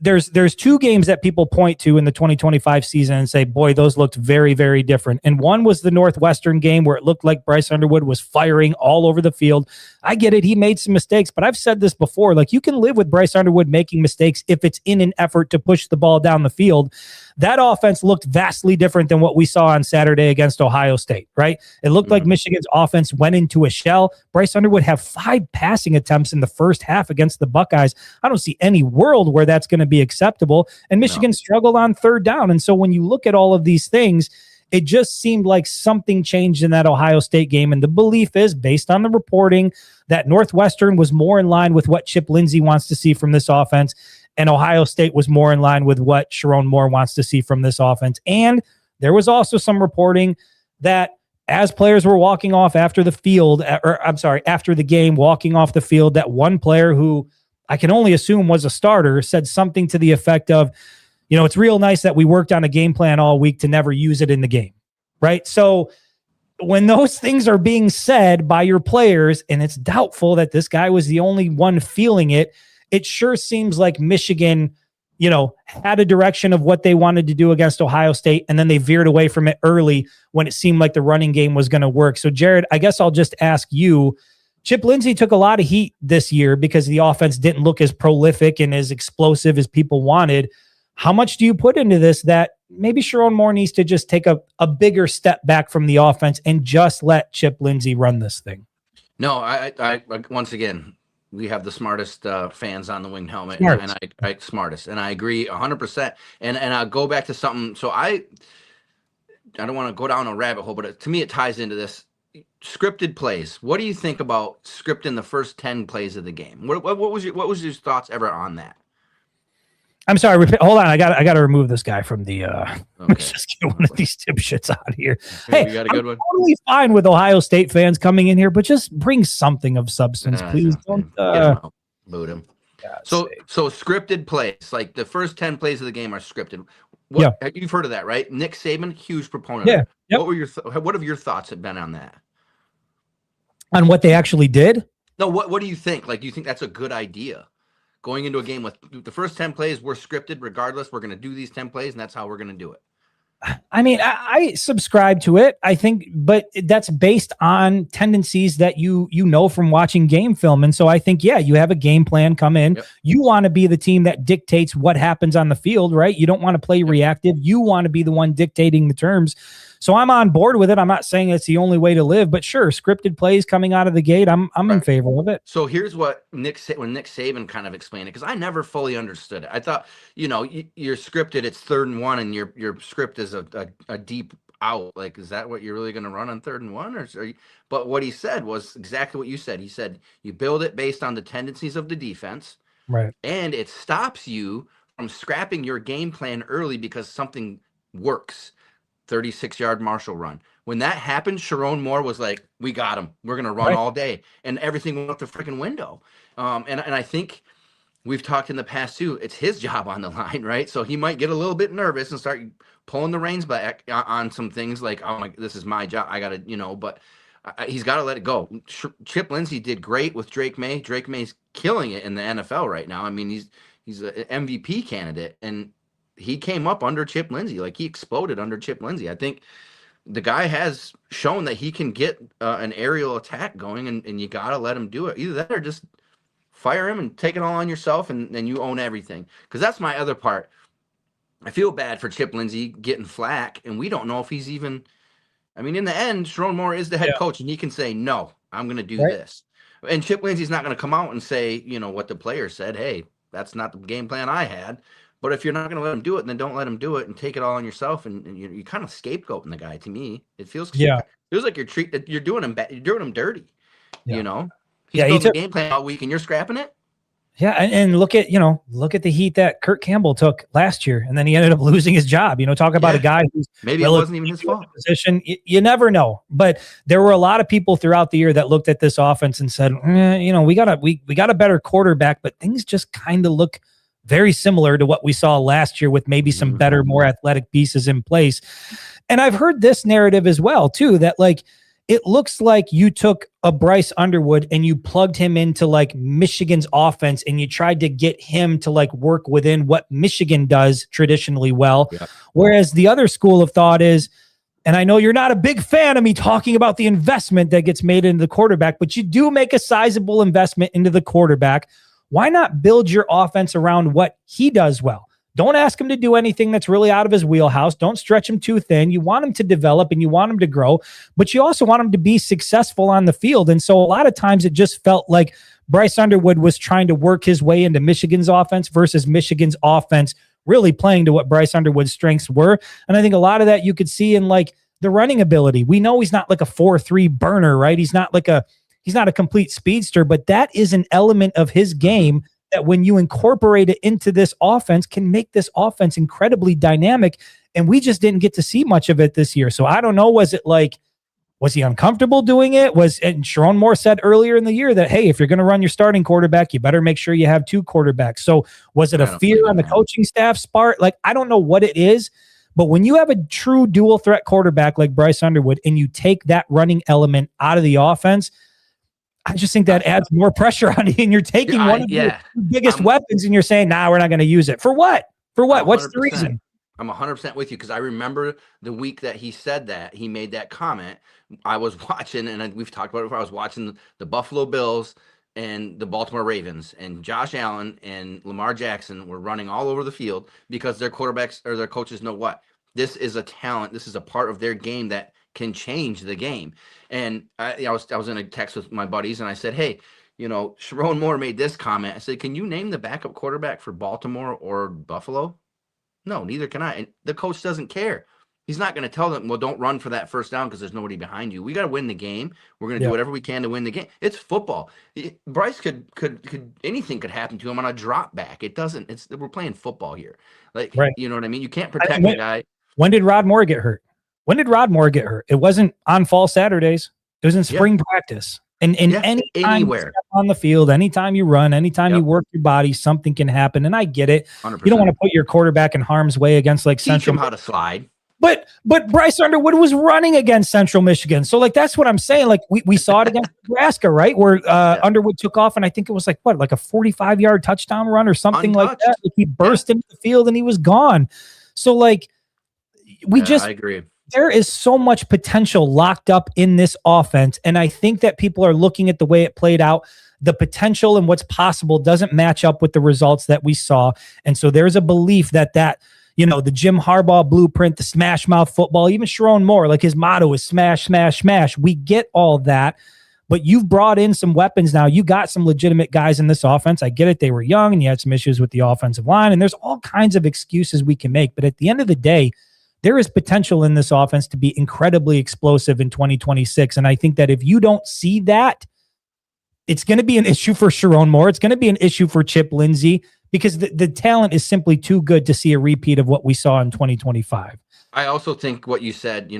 There's 2 games that people point to in the 2025 season and say, boy, those looked very, very different. And one was the Northwestern game where it looked like Bryce Underwood was firing all over the field. I get it. He made some mistakes, but I've said this before, like you can live with Bryce Underwood making mistakes if it's in an effort to push the ball down the field. That offense looked vastly different than what we saw on Saturday against Ohio State, right? It looked like Michigan's offense went into a shell. Bryce Underwood had 5 passing attempts in the first half against the Buckeyes. I don't see any world where that's going to be acceptable. And Michigan struggled on third down. And so when you look at all of these things, it just seemed like something changed in that Ohio State game. And the belief is, based on the reporting, that Northwestern was more in line with what Chip Lindsey wants to see from this offense, and Ohio State was more in line with what Sherrone Moore wants to see from this offense. And there was also some reporting that as players were walking off after the game, walking off the field, that one player who I can only assume was a starter said something to the effect of, it's real nice that we worked on a game plan all week to never use it in the game, right? So when those things are being said by your players, and it's doubtful that this guy was the only one feeling it, it sure seems like Michigan, had a direction of what they wanted to do against Ohio State, and then they veered away from it early when it seemed like the running game was going to work. So, Jared, I guess I'll just ask you, Chip Lindsey took a lot of heat this year because the offense didn't look as prolific and as explosive as people wanted. How much do you put into this that maybe Sherrone Moore needs to just take a bigger step back from the offense and just let Chip Lindsey run this thing? No, I once again, we have the smartest fans on the winged helmet, and I agree 100%. And I'll go back to something. So I don't want to go down a rabbit hole, but to me, it ties into this scripted plays. What do you think about scripting the first 10 plays of the game? What was your thoughts ever on that? I'm sorry. Hold on. I got to remove this guy from the. Let's just get one of these dipshits out here. Hey, you got a good one. Totally fine with Ohio State fans coming in here, but just bring something of substance, please. Don't boot him. So scripted plays, like the first 10 plays of the game are scripted. You've heard of that, right? Nick Saban, huge proponent. Yeah. Yep. What have your thoughts been on that? On what they actually did? No. What do you think? Like, do you think that's a good idea? Going into a game with the first 10 plays, we're scripted regardless. We're going to do these 10 plays, and that's how we're going to do it. I mean, I subscribe to it, I think, but that's based on tendencies that you know from watching game film. And so I think, yeah, you have a game plan come in. Yep. You want to be the team that dictates what happens on the field, right? You don't want to play reactive. You want to be the one dictating the terms. So I'm on board with it. I'm not saying it's the only way to live, but sure, scripted plays coming out of the gate, I'm in favor of it. So here's what when Nick Saban kind of explained it, because I never fully understood it. I thought, you're scripted, it's 3rd and 1, and your script is a deep out. Like, is that what you're really going to run on 3rd and 1? But what he said was exactly what you said. He said you build it based on the tendencies of the defense, right? And it stops you from scrapping your game plan early because something works. 36-yard Marshall run. When that happened, Sherrone Moore was like, we got him. We're going to run all day. And everything went out the freaking window. And I think we've talked in the past too, it's his job on the line, right? So he might get a little bit nervous and start pulling the reins back on some things like, oh my, this is my job. I got to, but he's got to let it go. Chip Lindsey did great with Drake May. Drake May's killing it in the NFL right now. I mean, he's an MVP candidate, and he came up under Chip Lindsey. Like, he exploded under Chip Lindsey. I think the guy has shown that he can get an aerial attack going, and you got to let him do it. Either that or just fire him and take it all on yourself, and then you own everything. Because that's my other part. I feel bad for Chip Lindsey getting flack, and we don't know if he's even – I mean, in the end, Sherrone Moore is the head coach, and he can say, no, I'm going to do this. And Chip Lindsey's not going to come out and say, what the player said. Hey, that's not the game plan I had. But if you're not going to let him do it, then don't let him do it and take it all on yourself. And you're kind of scapegoating the guy. To me, it feels like you're doing him bad. You're doing him dirty. He's building the game plan all week, and you're scrapping it. Yeah, and look at the heat that Kurt Campbell took last year, and then he ended up losing his job. Talk about a guy who's maybe it wasn't even his fault. Position, you never know. But there were a lot of people throughout the year that looked at this offense and said, we got a better quarterback, but things just kind of look very similar to what we saw last year with maybe some better, more athletic pieces in place. And I've heard this narrative as well, too, that it looks like you took a Bryce Underwood and you plugged him into Michigan's offense, and you tried to get him to work within what Michigan does traditionally well. Yeah. Whereas the other school of thought is, and I know you're not a big fan of me talking about the investment that gets made into the quarterback, but you do make a sizable investment into the quarterback. Why not build your offense around what he does well? Don't ask him to do anything that's really out of his wheelhouse. Don't stretch him too thin. You want him to develop and you want him to grow, but you also want him to be successful on the field. And so a lot of times it just felt like Bryce Underwood was trying to work his way into Michigan's offense versus Michigan's offense really playing to what Bryce Underwood's strengths were. And I think a lot of that you could see in the running ability. We know he's not like a 4.3 burner, right? He's not a complete speedster, but that is an element of his game that when you incorporate it into this offense can make this offense incredibly dynamic. And we just didn't get to see much of it this year. So I don't know, was he uncomfortable doing it? And Sherrone Moore said earlier in the year that, hey, if you're going to run your starting quarterback, you better make sure you have 2 quarterbacks. So was it a fear on the coaching staff's part? I don't know what it is, but when you have a true dual threat quarterback like Bryce Underwood and you take that running element out of the offense, I just think that adds more pressure on you, and you're taking one of your biggest weapons and you're saying, nah, we're not going to use it. For what? What's the reason? I'm 100% with you, because I remember the week that he said that, he made that comment. I was watching, and we've talked about it before, I was watching the Buffalo Bills and the Baltimore Ravens, and Josh Allen and Lamar Jackson were running all over the field because their quarterbacks or their coaches know what? This is a talent. This is a part of their game that can change the game. And I was in a text with my buddies, and I said, hey, Sherrone Moore made this comment. I said, can you name the backup quarterback for Baltimore or Buffalo? No, neither can I. And the coach doesn't care. He's not going to tell them, well, don't run for that first down because there's nobody behind you. We got to win the game. We're going to do whatever we can to win the game. It's football. Bryce could anything could happen to him on a drop back. It doesn't. We're playing football here. You know what I mean? You can't protect the guy. When did Rod Moore get hurt? It wasn't on fall Saturdays. It was in spring practice. And anywhere on the field, anytime you run, anytime you work your body, something can happen. And I get it. 100%. You don't want to put your quarterback in harm's way against Teach him how to slide. But Bryce Underwood was running against Central Michigan. So that's what I'm saying. We saw it against Nebraska, right? Where Underwood took off, and I think it was a 45-yard touchdown run or something like that. He burst into the field and he was gone. So I agree. There is so much potential locked up in this offense. And I think that people are looking at the way it played out. The potential and what's possible doesn't match up with the results that we saw. And so there's a belief that, the Jim Harbaugh blueprint, the smash mouth football, even Sherrone Moore, like his motto is smash, smash, smash. We get all that, but you've brought in some weapons now. You got some legitimate guys in this offense. I get it. They were young and you had some issues with the offensive line, and there's all kinds of excuses we can make. But at the end of the day, there is potential in this offense to be incredibly explosive in 2026. And I think that if you don't see that, it's going to be an issue for Sherrone Moore. It's going to be an issue for Chip Lindsey, because the talent is simply too good to see a repeat of what we saw in 2025. I also think what you said,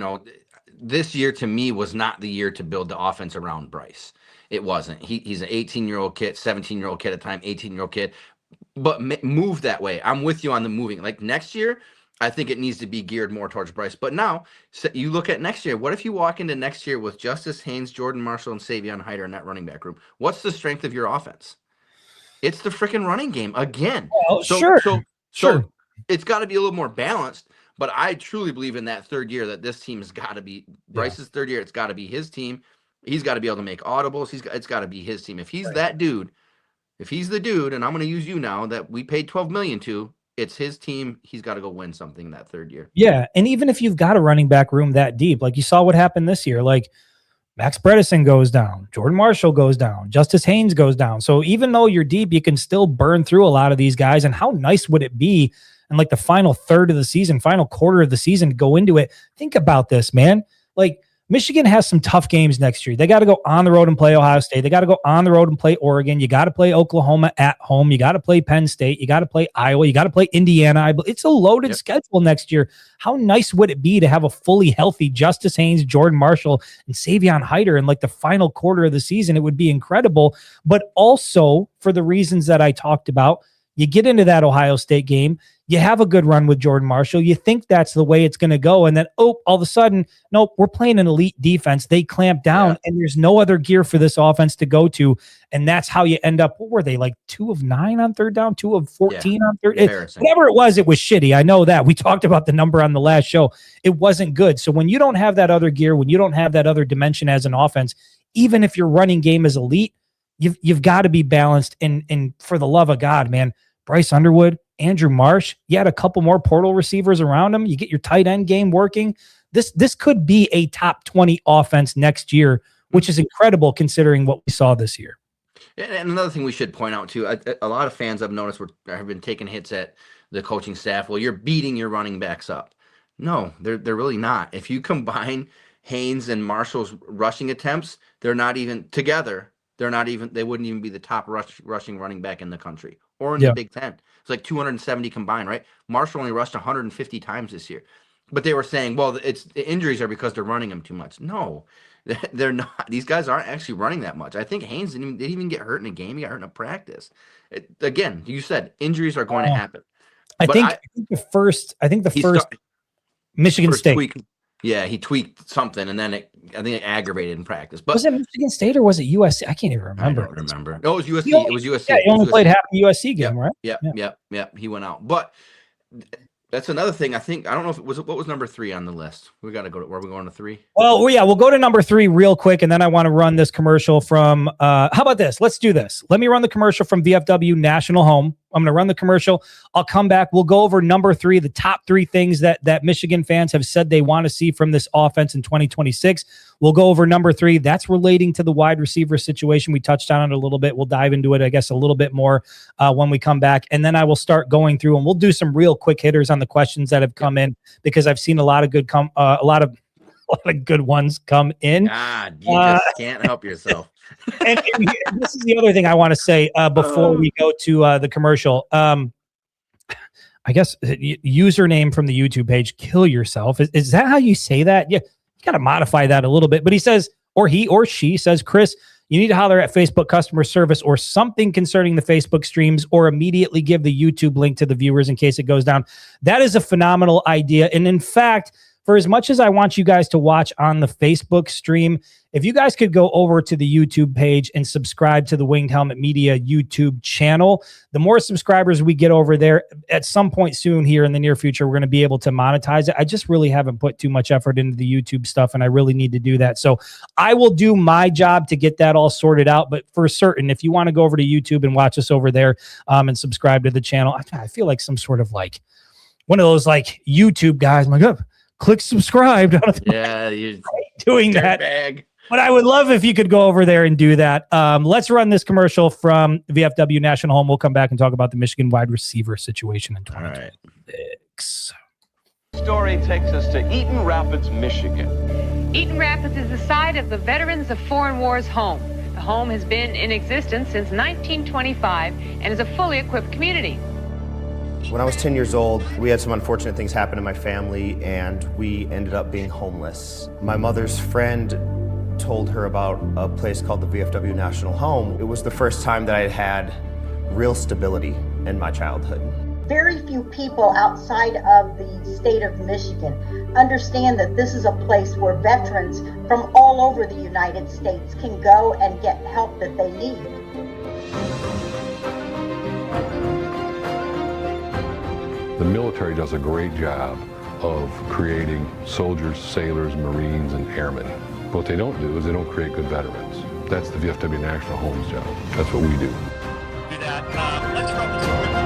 this year to me was not the year to build the offense around Bryce. It wasn't. He's an 18-year-old kid, 17-year-old kid at the time, 18-year-old kid, but move that way. I'm with you on the moving. Like next year, I think it needs to be geared more towards Bryce. But now, so you look at next year. What if you walk into next year with Justice Haynes, Jordan Marshall, and Savion Hyder in that running back room? What's the strength of your offense? It's the freaking running game again. Well, sure. So it's got to be a little more balanced. But I truly believe in that third year that this team has got to be Bryce's third year. It's got to be his team. He's got to be able to make audibles. It's got to be his team. If he's that dude, if he's the dude, and I'm going to use you now that we paid $12 million to, it's his team. He's got to go win something that third year. Yeah, and even if you've got a running back room that deep, like you saw what happened this year, like Max Bredesen goes down, Jordan Marshall goes down, Justice Haynes goes down. So even though you're deep, you can still burn through a lot of these guys. And how nice would it be in like the final third of the season, final quarter of the season to go into it? Think about this, man. Like Michigan has some tough games next year. They got to go on the road and play Ohio State. They got to go on the road and play Oregon. You got to play Oklahoma at home. You got to play Penn State. You got to play Iowa. You got to play Indiana. It's a loaded schedule next year. How nice would it be to have a fully healthy Justice Haynes, Jordan Marshall, and Savion Hyder in like the final quarter of the season? It would be incredible. But also for the reasons that I talked about, you get into that Ohio State game, you have a good run with Jordan Marshall, you think that's the way it's going to go, and then, all of a sudden, nope, we're playing an elite defense. They clamp down, and there's no other gear for this offense to go to, and that's how you end up, what were they, like 2 of 9 on third down, 2 of 14 on third? Whatever it was shitty. I know that. We talked about the number on the last show. It wasn't good. So when you don't have that other gear, when you don't have that other dimension as an offense, even if your running game is elite, you've got to be balanced. And for the love of God, man, Bryce Underwood, Andrew Marsh, you had a couple more portal receivers around him. You get your tight end game working. This could be a top 20 offense next year, which is incredible considering what we saw this year. And another thing we should point out too, a lot of fans I've noticed have been taking hits at the coaching staff. Well, you're beating your running backs up. No, they're really not. If you combine Haynes and Marshall's rushing attempts, they're not even together. They wouldn't even be the top rushing running back in the country or in the Big Ten. It's like 270 combined, right? Marshall only rushed 150 times this year. But they were saying, well, the injuries are because they're running him too much. No, they're not. These guys aren't actually running that much. I think Haynes didn't even get hurt in a game. He got hurt in a practice. Again, you said injuries are going to happen. I think the first Michigan State. He tweaked something, and then I think it aggravated in practice. But was it Michigan State or was it USC? I can't even remember. I don't remember. No, it was USC. It was USC. Yeah, he only played half the USC game, right? Yeah. He went out. But that's another thing. I don't know if it was what was number 3 on the list. We got to go to where are we going to 3? Well, yeah, we'll go to number 3 real quick, and then I want to run this commercial from. How about this? Let's do this. Let me run the commercial from VFW National Home. I'm going to run the commercial. I'll come back. We'll go over number 3, the top 3 things that Michigan fans have said they want to see from this offense in 2026. We'll go over number 3. That's relating to the wide receiver situation. We touched on it a little bit. We'll dive into it, I guess, a little bit more when we come back. And then I will start going through, and we'll do some real quick hitters on the questions that have come in, because I've seen a lot of good good ones come in. You just can't help yourself. and this is the other thing I want to say before we go to the commercial. I guess username from the YouTube page, kill yourself. Is that how you say that? Yeah, you got to modify that a little bit. But he says, or he or she says, Chris, you need to holler at Facebook customer service or something concerning the Facebook streams, or immediately give the YouTube link to the viewers in case it goes down. That is a phenomenal idea. And in fact, for as much as I want you guys to watch on the Facebook stream, if you guys could go over to the YouTube page and subscribe to the Winged Helmet Media YouTube channel, the more subscribers we get over there, at some point soon here in the near future, we're going to be able to monetize it. I just really haven't put too much effort into the YouTube stuff, and I really need to do that. So I will do my job to get that all sorted out. But for certain, if you want to go over to YouTube and watch us over there and subscribe to the channel, I feel like some sort of like one of those like YouTube guys. I'm like, oh, click subscribe. Yeah, you're doing that. Bag. But I would love if you could go over there and do that. Let's run this commercial from VFW National Home. We'll come back and talk about the Michigan wide receiver situation in 2026. Story takes us to Eaton Rapids, Michigan. Eaton Rapids is the site of the Veterans of Foreign Wars home. The home has been in existence since 1925 and is a fully equipped community. When I was 10 years old, we had some unfortunate things happen in my family, and we ended up being homeless. My mother's friend told her about a place called the VFW National Home. It was the first time that I had real stability in my childhood. Very few people outside of the state of Michigan understand that this is a place where veterans from all over the United States can go and get help that they need. The military does a great job of creating soldiers, sailors, Marines, and airmen. What they don't do is they don't create good veterans. That's the VFW National Home's job. That's what we do. Do that. Let's run this quick.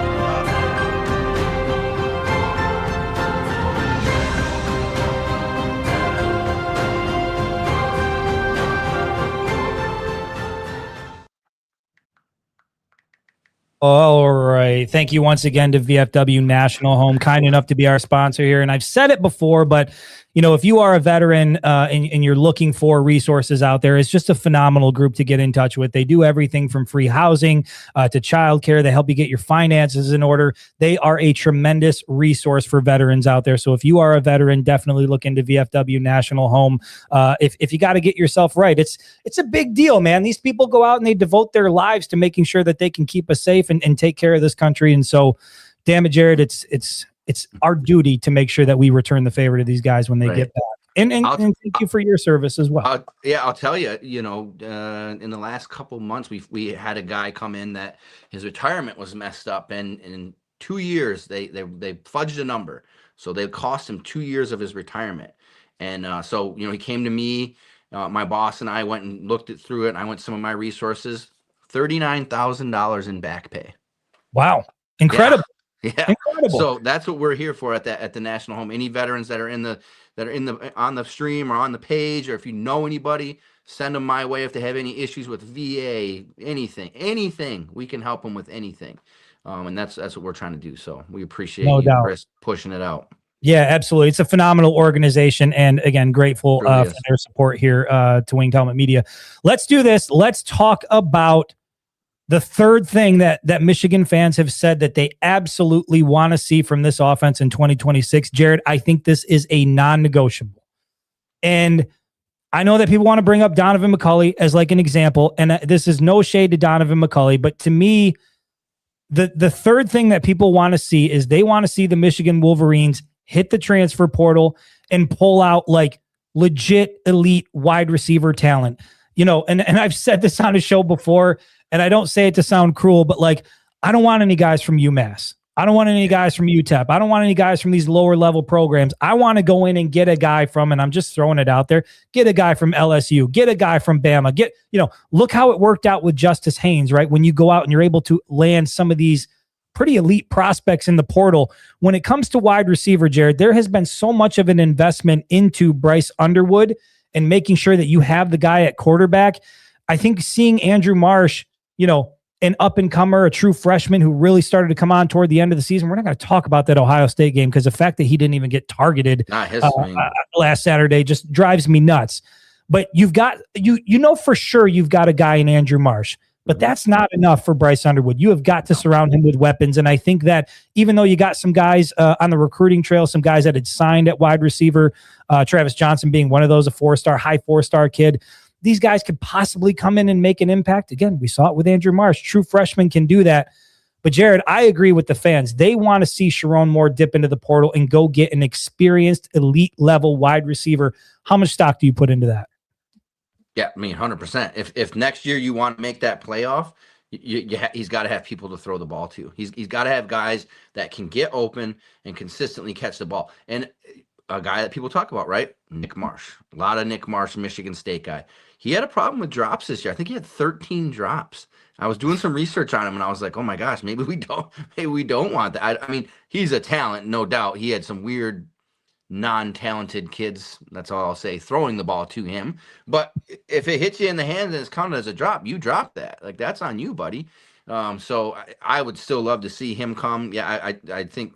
All right. Thank you once again to VFW National Home, kind enough to be our sponsor here. And I've said it before, but you know, if you are a veteran and you're looking for resources out there, it's just a phenomenal group to get in touch with. They do everything from free housing to childcare. They help you get your finances in order. They are a tremendous resource for veterans out there. So if you are a veteran, definitely look into VFW National Home. If you got to get yourself right, it's a big deal, man. These people go out and they devote their lives to making sure that they can keep us safe and take care of this country. And so, damn it, Jared, it's our duty to make sure that we return the favor to these guys when they get back. And thank you for your service as well. I'll tell you, you know, in the last couple months, we had a guy come in that his retirement was messed up, and in 2 years they fudged a number, so they cost him 2 years of his retirement. And so, you know, he came to me, my boss and I went and looked through it, and I went some of my resources, $39,000 in back pay. Wow, incredible. Yeah. Incredible. So that's what we're here for at the National Home. Any veterans that are on the stream or on the page, or if you know anybody, send them my way. If they have any issues with VA, anything, we can help them with anything. And that's what we're trying to do. So we appreciate you, Chris, pushing it out. Yeah, absolutely. It's a phenomenal organization, and again, grateful for their support here to Winged Helmet Media. Let's do this. Let's talk about the third thing that Michigan fans have said that they absolutely want to see from this offense in 2026. Jared, I think this is a non-negotiable. And I know that people want to bring up Donovan McCulley as like an example, and this is no shade to Donovan McCulley, but to me, the third thing that people want to see is they want to see the Michigan Wolverines hit the transfer portal and pull out like legit elite wide receiver talent. You know, and I've said this on a show before, and I don't say it to sound cruel, but like, I don't want any guys from UMass. I don't want any guys from UTEP. I don't want any guys from these lower level programs. I want to go in and get a guy from, and I'm just throwing it out there, get a guy from LSU, get a guy from Bama, look how it worked out with Justice Haynes, right? When you go out and you're able to land some of these pretty elite prospects in the portal. When it comes to wide receiver, Jared, there has been so much of an investment into Bryce Underwood and making sure that you have the guy at quarterback. I think seeing Andrew Marsh, an up-and-comer, a true freshman who really started to come on toward the end of the season. We're not going to talk about that Ohio State game because the fact that he didn't even get targeted last Saturday just drives me nuts. But you've got, for sure you've got a guy in Andrew Marsh, but that's not enough for Bryce Underwood. You have got to surround him with weapons. And I think that even though you got some guys on the recruiting trail, some guys that had signed at wide receiver, Travis Johnson being one of those, a high four-star kid, these guys could possibly come in and make an impact. Again, we saw it with Andrew Marsh. True freshman can do that. But Jared, I agree with the fans. They want to see Sherrone Moore dip into the portal and go get an experienced elite level wide receiver. How much stock do you put into that? Yeah, I mean, 100%. If next year you want to make that playoff, he's got to have people to throw the ball to. He's got to have guys that can get open and consistently catch the ball. And a guy that people talk about, right? Nick Marsh. A lot of Nick Marsh, Michigan State guy. He had a problem with drops this year. I think he had 13 drops. I was doing some research on him, and I was like, oh my gosh, maybe we don't want that. I mean, he's a talent, no doubt. He had some weird non-talented kids, that's all I'll say, throwing the ball to him. But if it hits you in the hand and it's counted as a drop, you drop that. Like, that's on you, buddy. So I would still love to see him come. Yeah, I think,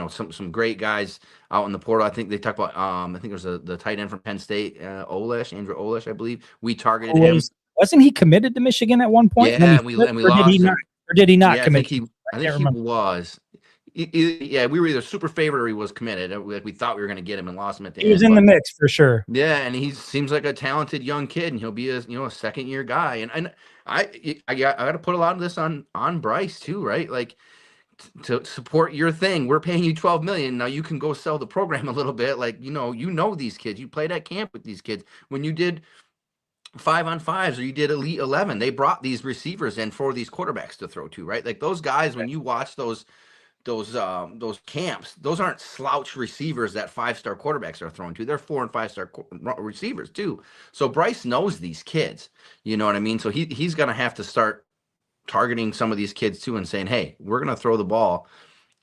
some great guys out in the portal. I think they talk about I think there's the tight end from Penn State, Andrew Olesh, I believe. We targeted him. Wasn't he committed to Michigan at one point? Yeah, we lost him. Or did he not commit? I think he was. Yeah, we were either super favorite or he was committed. We thought we were going to get him and lost him at the end. He was in the mix for sure. Yeah, and he seems like a talented young kid, and he'll be a second year guy. And I got to put a lot of this on Bryce too, right? Like, to support your thing, we're paying you $12 million. Now you can go sell the program a little bit. Like, these kids. You played at camp with these kids when you did 5-on-5s or you did Elite 11. They brought these receivers in for these quarterbacks to throw to, right? Like, those guys, when you watch those camps, those aren't slouch receivers that 5-star quarterbacks are thrown to. They're 4- and 5-star receivers too. So Bryce knows these kids, you know what I mean? So he's going to have to start targeting some of these kids too and saying, hey, we're going to throw the ball.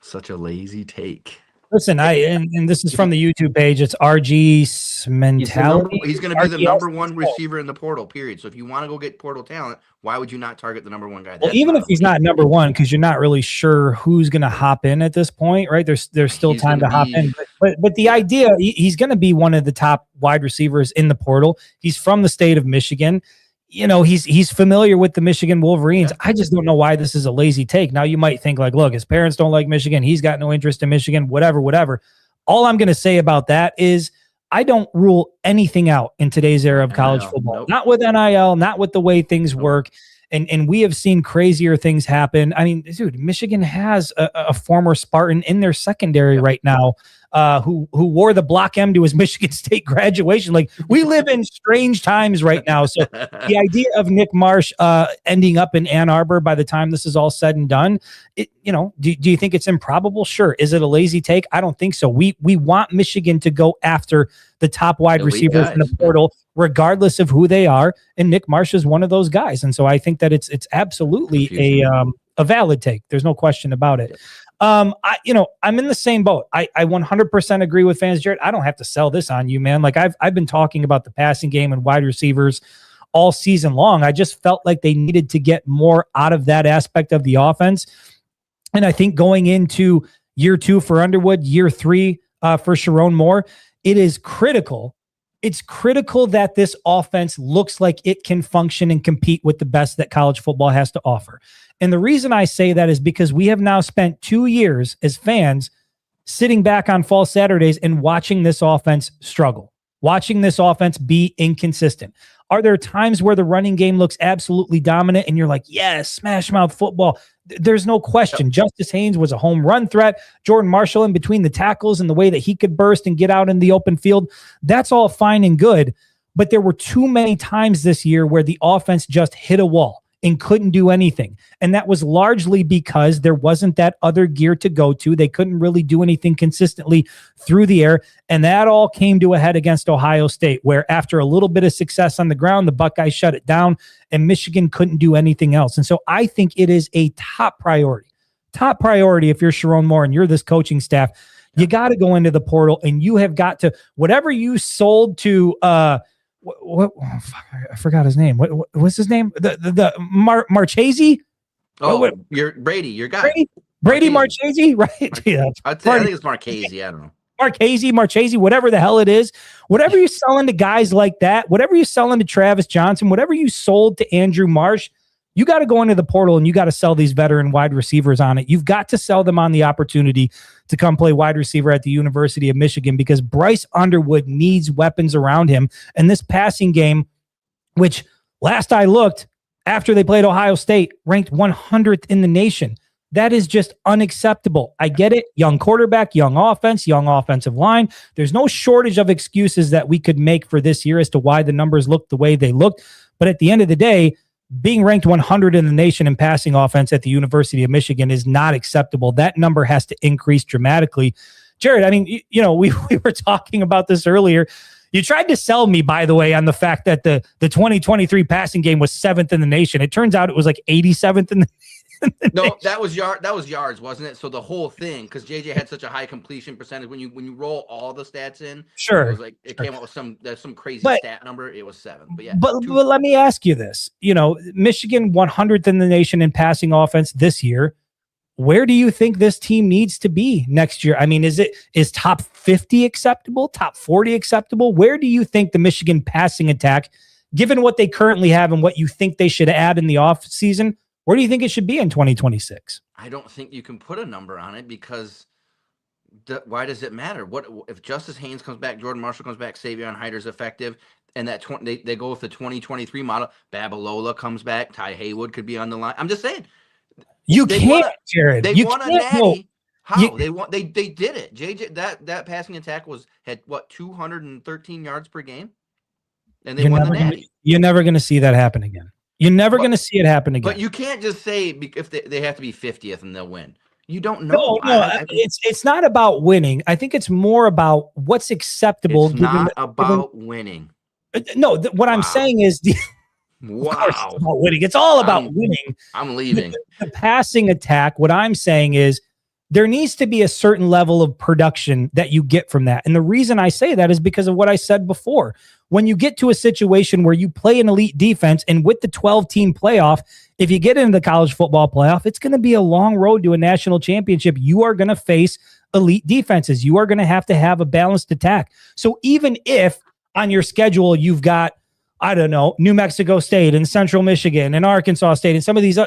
Such a lazy take. Listen, and this is from the YouTube page. It's RG's mentality. He's going to be the number one receiver in the portal, period. So if you want to go get portal talent, why would you not target the number one guy? Well, even if he's not number one, because you're not really sure who's going to hop in at this point, right? There's still time to hop in. But the idea, he's going to be one of the top wide receivers in the portal. He's from the state of Michigan. He's familiar with the Michigan Wolverines. I just don't know why this is a lazy take. Now you might think like, look, his parents don't like Michigan. He's got no interest in Michigan, whatever. All I'm going to say about that is I don't rule anything out in today's era of college football. Nope. Not with NIL, not with the way things work. And we have seen crazier things happen. I mean, dude, Michigan has a former Spartan in their secondary right now who wore the Block M to his Michigan State graduation. Like, we live in strange times right now. So the idea of Nick Marsh ending up in Ann Arbor by the time this is all said and done, do you think it's improbable? Sure. Is it a lazy take? I don't think so. We want Michigan to go after the top wide receivers in the portal, regardless of who they are. And Nick Marsh is one of those guys. And so I think that it's absolutely a valid take. There's no question about it. I'm in the same boat. I 100% agree with fans, Jared. I don't have to sell this on you, man. Like, I've been talking about the passing game and wide receivers all season long. I just felt like they needed to get more out of that aspect of the offense. And I think going into year 2 for Underwood, year 3 for Sherrone Moore, it is critical. It's critical that this offense looks like it can function and compete with the best that college football has to offer. And the reason I say that is because we have now spent 2 years as fans sitting back on fall Saturdays and watching this offense struggle, watching this offense be inconsistent. Are there times where the running game looks absolutely dominant and you're like, yes, smash mouth football? There's no question. Justice Haynes was a home run threat. Jordan Marshall in between the tackles and the way that he could burst and get out in the open field, that's all fine and good. But there were too many times this year where the offense just hit a wall and couldn't do anything. And that was largely because there wasn't that other gear to go to. They couldn't really do anything consistently through the air. And that all came to a head against Ohio State, where after a little bit of success on the ground, the Buckeyes shut it down and Michigan couldn't do anything else. And so I think it is a top priority if you're Sherrone Moore and you're this coaching staff. You got to go into the portal and you have got to, whatever you sold to, what I forgot his name. What's his name? The Marchese? Oh, you're Brady, your guy. Brady Marchese, right? Yeah, I think it's Marchese. I don't know. Marchese, whatever the hell it is. Whatever you're selling to guys like that, whatever you're selling to Travis Johnson, whatever you sold to Andrew Marsh, you got to go into the portal and you got to sell these veteran wide receivers on it. You've got to sell them on the opportunity to come play wide receiver at the University of Michigan, because Bryce Underwood needs weapons around him. And this passing game, which last I looked, after they played Ohio State, ranked 100th in the nation. That is just unacceptable. I get it. Young quarterback, young offense, young offensive line. There's no shortage of excuses that we could make for this year as to why the numbers look the way they looked. But at the end of the day, being ranked 100 in the nation in passing offense at the University of Michigan is not acceptable. That number has to increase dramatically. Jared, I mean, we were talking about this earlier. You tried to sell me, by the way, on the fact that the 2023 passing game was 7th in the nation. It turns out it was like 87th in the No, that was yards, wasn't it? So the whole thing, because JJ had such a high completion percentage, when you roll all the stats in, Sure, it was like it came up with some crazy stat number. It was 7, but yeah. But let me ask you this: Michigan 100th in the nation in passing offense this year. Where do you think this team needs to be next year? I mean, is top 50 acceptable? Top 40 acceptable? Where do you think the Michigan passing attack, given what they currently have and what you think they should add in the offseason, where do you think it should be in 2026? I don't think you can put a number on it because why does it matter? What if Justice Haynes comes back, Jordan Marshall comes back, Savion Hyder's effective, and that they go with the 2023 model? Babalola comes back, Ty Haywood could be on the line. I'm just saying. Jared. They won a natty. How they did it? JJ that passing attack had 213 yards per game, and they won the natty. You're never going to see that happen again. You're never going to see it happen again. But you can't just say if they have to be 50th and they'll win. You don't know. No, it's not about winning. I think it's more about what's acceptable. It's not about winning. No, what I'm saying is wow. It's about winning. It's all about winning. I'm leaving. The passing attack, what I'm saying is there needs to be a certain level of production that you get from that. And the reason I say that is because of what I said before. When you get to a situation where you play an elite defense, and with the 12-team playoff, if you get into the college football playoff, it's going to be a long road to a national championship. You are going to face elite defenses. You are going to have a balanced attack. So even if on your schedule you've got, I don't know, New Mexico State and Central Michigan and Arkansas State and some of these,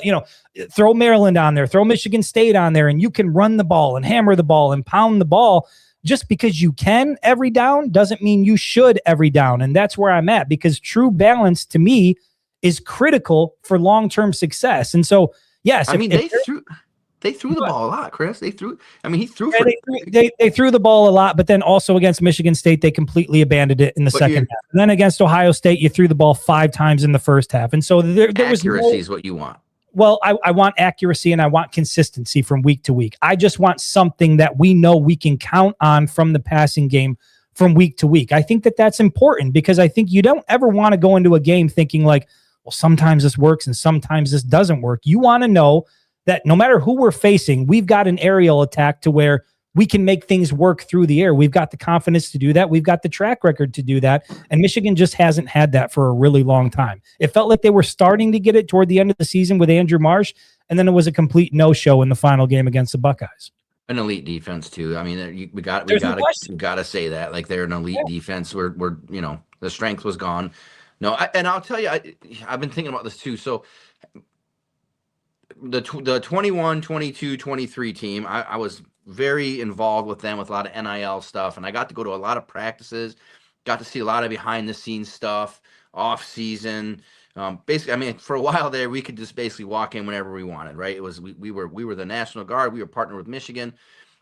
throw Maryland on there, throw Michigan State on there, and you can run the ball and hammer the ball and pound the ball. Just because you can every down doesn't mean you should every down. And that's where I'm at, because true balance to me is critical for long-term success. And so, yes, they threw the ball a lot, Chris. He threw the ball a lot, but then also against Michigan State, they completely abandoned it in the second half. And then against Ohio State, you threw the ball 5 times in the first half. And so there was accuracy is what you want. Well, I want accuracy and I want consistency from week to week. I just want something that we know we can count on from the passing game from week to week. I think that that's important, because I think you don't ever want to go into a game thinking like, well, sometimes this works and sometimes this doesn't work. You want to know that no matter who we're facing, we've got an aerial attack to where we can make things work through the air. We've got the confidence to do that. We've got the track record to do that. And Michigan just hasn't had that for a really long time. It felt like they were starting to get it toward the end of the season with Andrew Marsh, and then it was a complete no-show in the final game against the Buckeyes. An elite defense too. I mean, we got to say that, like, they're an elite defense. Where the strength was gone. No, and I'll tell you, I've been thinking about this too. So the 21, 22, 23 team, I was very involved with them with a lot of NIL stuff, and I got to go to a lot of practices, got to see a lot of behind the scenes stuff, off season. Basically, I mean, for a while there, we could just basically walk in whenever we wanted, right? It was we were the National Guard, we were partnered with Michigan,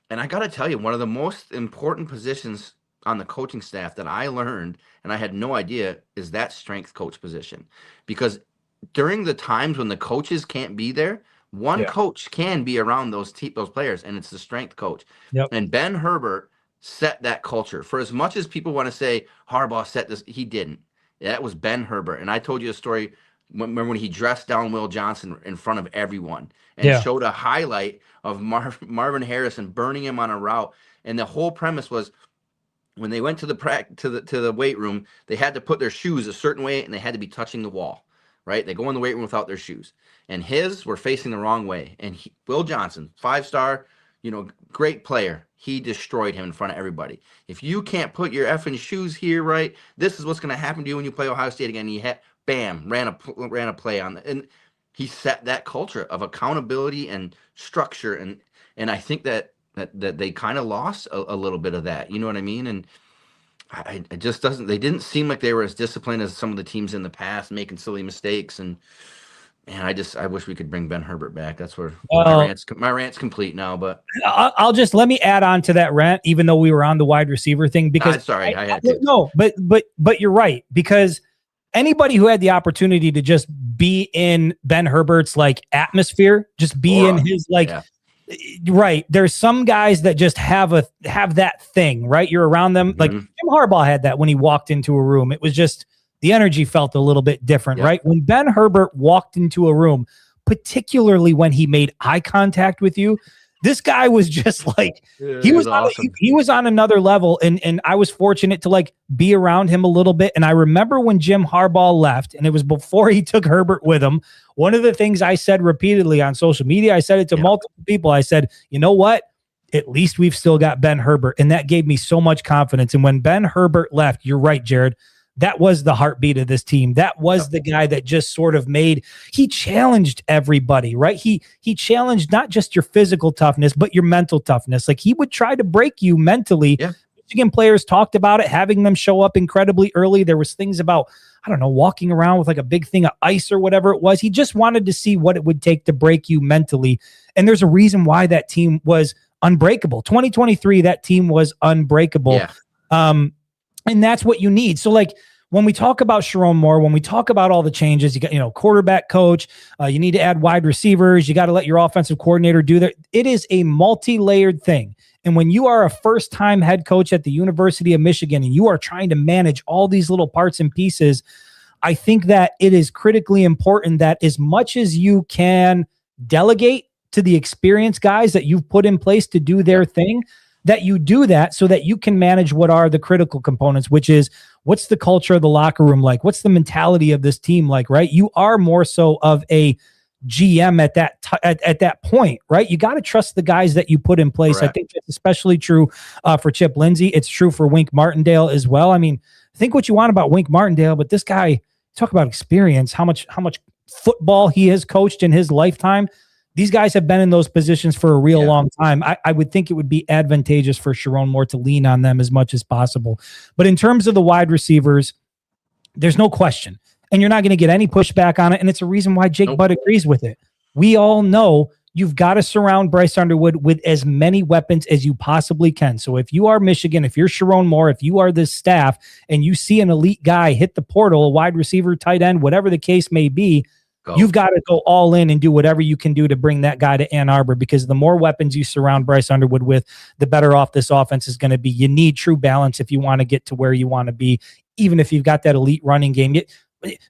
and I got to tell you, one of the most important positions on the coaching staff that I learned, and I had no idea, is that strength coach position, because during the times when the coaches can't be there, one coach can be around those players, and it's the strength coach. Yep. And Ben Herbert set that culture. For as much as people want to say Harbaugh set this, he didn't. That was Ben Herbert. And I told you a story. Remember when he dressed down Will Johnson in front of everyone and showed a highlight of Marvin Harrison burning him on a route. And the whole premise was, when they went to the weight room, they had to put their shoes a certain way, and they had to be touching the wall. Right? They go in the weight room without their shoes, and his were facing the wrong way. And Will Johnson, 5-star, great player, he destroyed him in front of everybody. If you can't put your effing shoes here, right, this is what's going to happen to you when you play Ohio State again. He ran a play on that, and he set that culture of accountability and structure. And I think that they kind of lost a little bit of that. You know what I mean? And it just doesn't. They didn't seem like they were as disciplined as some of the teams in the past, making silly mistakes. And And I wish we could bring Ben Herbert back. That's where Well, my rant's complete now. But I'll just let me add on to that rant, even though we were on the wide receiver thing, because sorry, I had to. No, but you're right, because anybody who had the opportunity to just be in Ben Herbert's like atmosphere, just be in his like. Yeah. Right. There's some guys that just have that thing, right? You're around them. Like Jim Harbaugh had that when he walked into a room. It was just the energy felt a little bit different, right? When Ben Herbert walked into a room, particularly when he made eye contact with you, this guy was just like he was awesome. He was on another level, and I was fortunate to like be around him a little bit. And I remember when Jim Harbaugh left, and it was before he took Herbert with him. One of the things I said repeatedly on social media, I said it to multiple people. I said, you know what? At least we've still got Ben Herbert, and that gave me so much confidence. And when Ben Herbert left, you're right, Jared. That was the heartbeat of this team. That was the guy that just sort of he challenged everybody, right? He challenged not just your physical toughness, but your mental toughness. Like he would try to break you mentally. Yeah. Michigan players talked about it, having them show up incredibly early. There was things about, I don't know, walking around with like a big thing of ice or whatever it was. He just wanted to see what it would take to break you mentally. And there's a reason why that team was unbreakable. 2023, that team was unbreakable. Yeah. And that's what you need. So like when we talk about Sherrone Moore, when we talk about all the changes, you got, quarterback coach, you need to add wide receivers. You got to let your offensive coordinator do that. It is a multi-layered thing. And when you are a first-time head coach at the University of Michigan and you are trying to manage all these little parts and pieces, I think that it is critically important that as much as you can delegate to the experienced guys that you've put in place to do their thing, that you do that so that you can manage what are the critical components, which is what's the culture of the locker room like? What's the mentality of this team like, right? You are more so of a GM at that point, right? You got to trust the guys that you put in place. Correct. I think that's especially true for Chip Lindsey. It's true for Wink Martindale as well. I mean, think what you want about Wink Martindale, but this guy, talk about experience, how much football he has coached in his lifetime. These guys have been in those positions for a real long time. I would think it would be advantageous for Sherrone Moore to lean on them as much as possible. But in terms of the wide receivers, there's no question. And you're not going to get any pushback on it. And it's a reason why Jake Butt agrees with it. We all know you've got to surround Bryce Underwood with as many weapons as you possibly can. So if you are Michigan, if you're Sherrone Moore, if you are this staff, and you see an elite guy hit the portal, a wide receiver, tight end, whatever the case may be, you've got to go all in and do whatever you can do to bring that guy to Ann Arbor, because the more weapons you surround Bryce Underwood with, the better off this offense is going to be. You need true balance if you want to get to where you want to be, even if you've got that elite running game.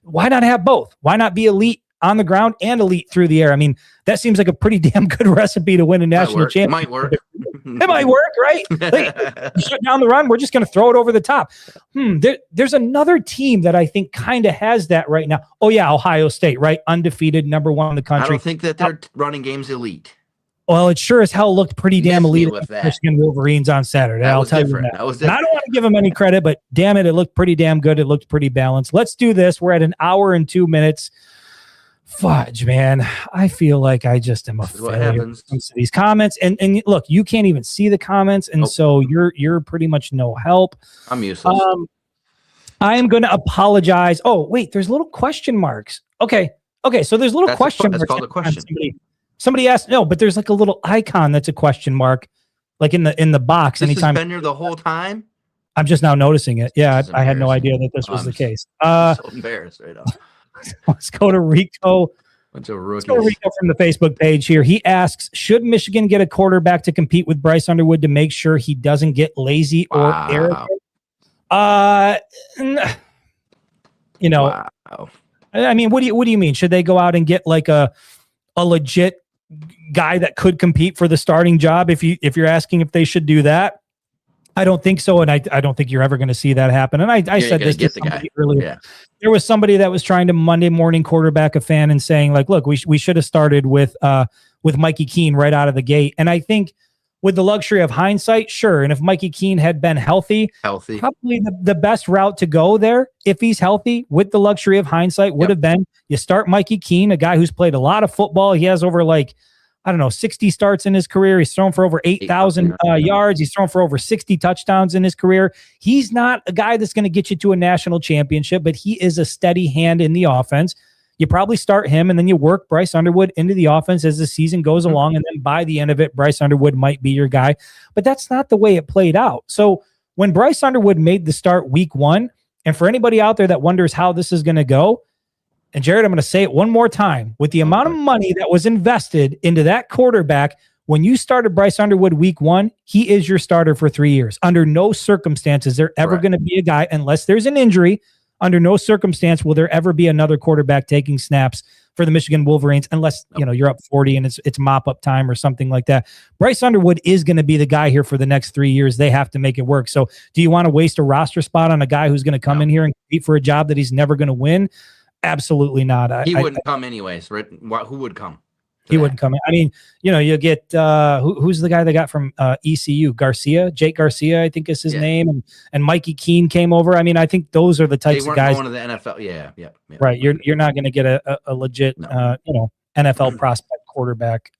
Why not have both? Why not be elite on the ground and elite through the air? I mean, that seems like a pretty damn good recipe to win a national championship. Might work. It might work, right? Like, shut down the run. We're just going to throw it over the top. There's another team that I think kind of has that right now. Oh, yeah, Ohio State, right? Undefeated, number one in the country. I don't think that their running game's elite. Well, it sure as hell looked pretty damn elite with Michigan Wolverines on Saturday. I'll tell you that. And I don't want to give them any credit, but damn it, it looked pretty damn good. It looked pretty balanced. Let's do this. We're at an hour and 2 minutes. Fudge, man. I feel like I just am a failure when it comes to these comments. And look, you can't even see the comments, and so you're pretty much no help. I'm useless. I am going to apologize. Oh, wait, there's little question marks. Okay, so there's little question marks. That's called a question. Somebody asked, no, but there's like a little icon that's a question mark, like in the box. This anytime. Has been here the whole time? I'm just now noticing it. Yeah, I had no idea that this was the case. I'm so embarrassed right now. Let's go to Rico. Let's go to Rico from the Facebook page here. He asks, should Michigan get a quarterback to compete with Bryce Underwood to make sure he doesn't get lazy or arrogant? I mean, what do you mean? Should they go out and get like a legit guy that could compete for the starting job? If you're asking if they should do that, I don't think so, and I don't think you're ever going to see that happen. And I said this to somebody earlier. Yeah. There was somebody that was trying to Monday morning quarterback a fan and saying like, look, we should have started with Mikey Keene right out of the gate. And I think with the luxury of hindsight, sure. And if Mikey Keene had been healthy, probably the best route to go there, if he's healthy, with the luxury of hindsight, would have been you start Mikey Keene, a guy who's played a lot of football. He has over 60 starts in his career. He's thrown for over 8,000 yards. He's thrown for over 60 touchdowns in his career. He's not a guy that's going to get you to a national championship, but he is a steady hand in the offense. you probably start him and then you work Bryce Underwood into the offense as the season goes along. And then by the end of it, Bryce Underwood might be your guy. But that's not the way it played out. So when Bryce Underwood made the start week 1, and for anybody out there that wonders how this is going to go, and Jared, I'm going to say it one more time, with the amount of money that was invested into that quarterback, when you started Bryce Underwood week 1, he is your starter for 3 years. Under no circumstances is there ever going to be a guy, unless there's an injury, under no circumstance will there ever be another quarterback taking snaps for the Michigan Wolverines, unless you're up 40 and it's mop-up time or something like that. Bryce Underwood is going to be the guy here for the next 3 years. They have to make it work. So do you want to waste a roster spot on a guy who's going to come in here and compete for a job that he's never going to win? Absolutely not. He wouldn't come anyways, right? Who would come? He wouldn't come in. I mean, you get who's the guy they got from ECU? Jake Garcia, I think is his name, and Mikey Keene came over. I mean, I think those are the types of guys. Going to the NFL. Yeah. Right. You're not going to get a legit NFL prospect quarterback.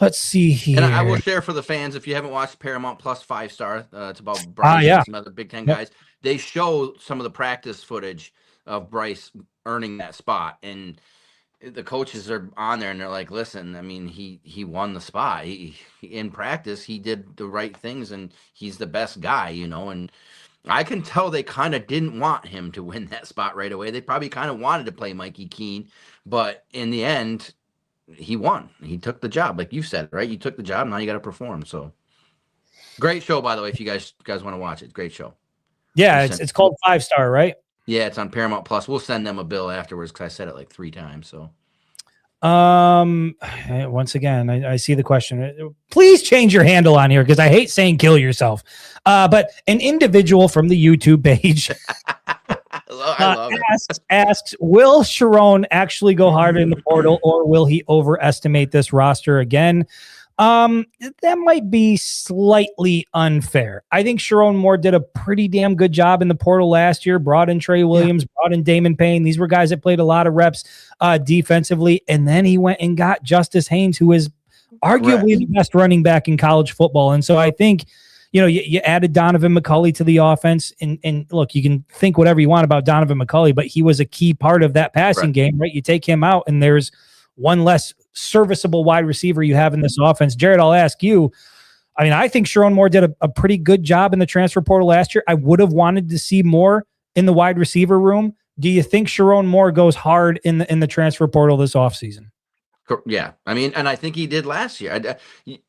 Let's see here. And I will share for the fans, if you haven't watched Paramount Plus 5-star, it's about Bryce and some other Big Ten guys. They show some of the practice footage of Bryce earning that spot, and the coaches are on there and they're like, listen, I mean, he won the spot. He in practice, he did the right things and he's the best guy, and I can tell they kind of didn't want him to win that spot right away. They probably kind of wanted to play Mikey Keene, but in the end, he won. He took the job. Like you said, right? You took the job. Now you got to perform. So great show, by the way, if you guys want to watch it. Great show. Yeah. It's called 5-star, right? Yeah, it's on Paramount Plus. We'll send them a bill afterwards because I said it like 3 times. So, once again, I see the question. Please change your handle on here because I hate saying "kill yourself." But an individual from the YouTube page I love asks, will Sherrone actually go harder in the portal, or will he overestimate this roster again? That might be slightly unfair. I think Sherrone Moore did a pretty damn good job in the portal last year, brought in Trey Williams, brought in Damon Payne. These were guys that played a lot of reps defensively. And then he went and got Justice Haynes, who is arguably the best running back in college football. And so I think, you added Donovan McCulley to the offense, and look, you can think whatever you want about Donovan McCulley, but he was a key part of that passing game, right? You take him out and there's one less serviceable wide receiver you have in this offense. Jared, I'll ask you. I mean, I think Sherrone Moore did a pretty good job in the transfer portal last year. I would have wanted to see more in the wide receiver room. Do you think Sherrone Moore goes hard in the transfer portal this offseason? Yeah. I mean, and I think he did last year.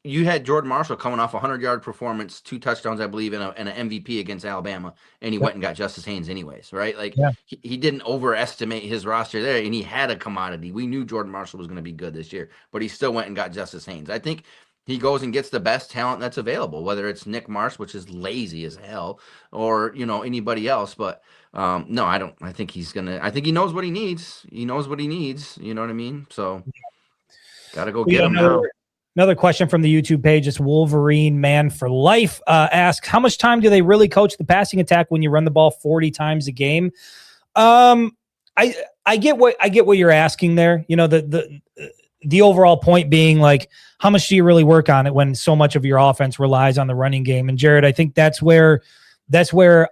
You had Jordan Marshall coming off a 100-yard performance, 2 touchdowns, I believe, and an MVP against Alabama, and he went and got Justice Haynes anyways, right? Like, he didn't overestimate his roster there, and he had a commodity. We knew Jordan Marshall was going to be good this year, but he still went and got Justice Haynes. I think he goes and gets the best talent that's available, whether it's Nick Marsh, which is lazy as hell, or, anybody else. But no, I don't. I think he's going to – I think he knows what he needs. He knows what he needs. You know what I mean? So – got to go get him now. Another question from the YouTube page. It's Wolverine Man for Life asks, how much time do they really coach the passing attack when you run the ball 40 times a game? I get what you're asking there. The overall point being, like, how much do you really work on it when so much of your offense relies on the running game? And Jared, I think that's where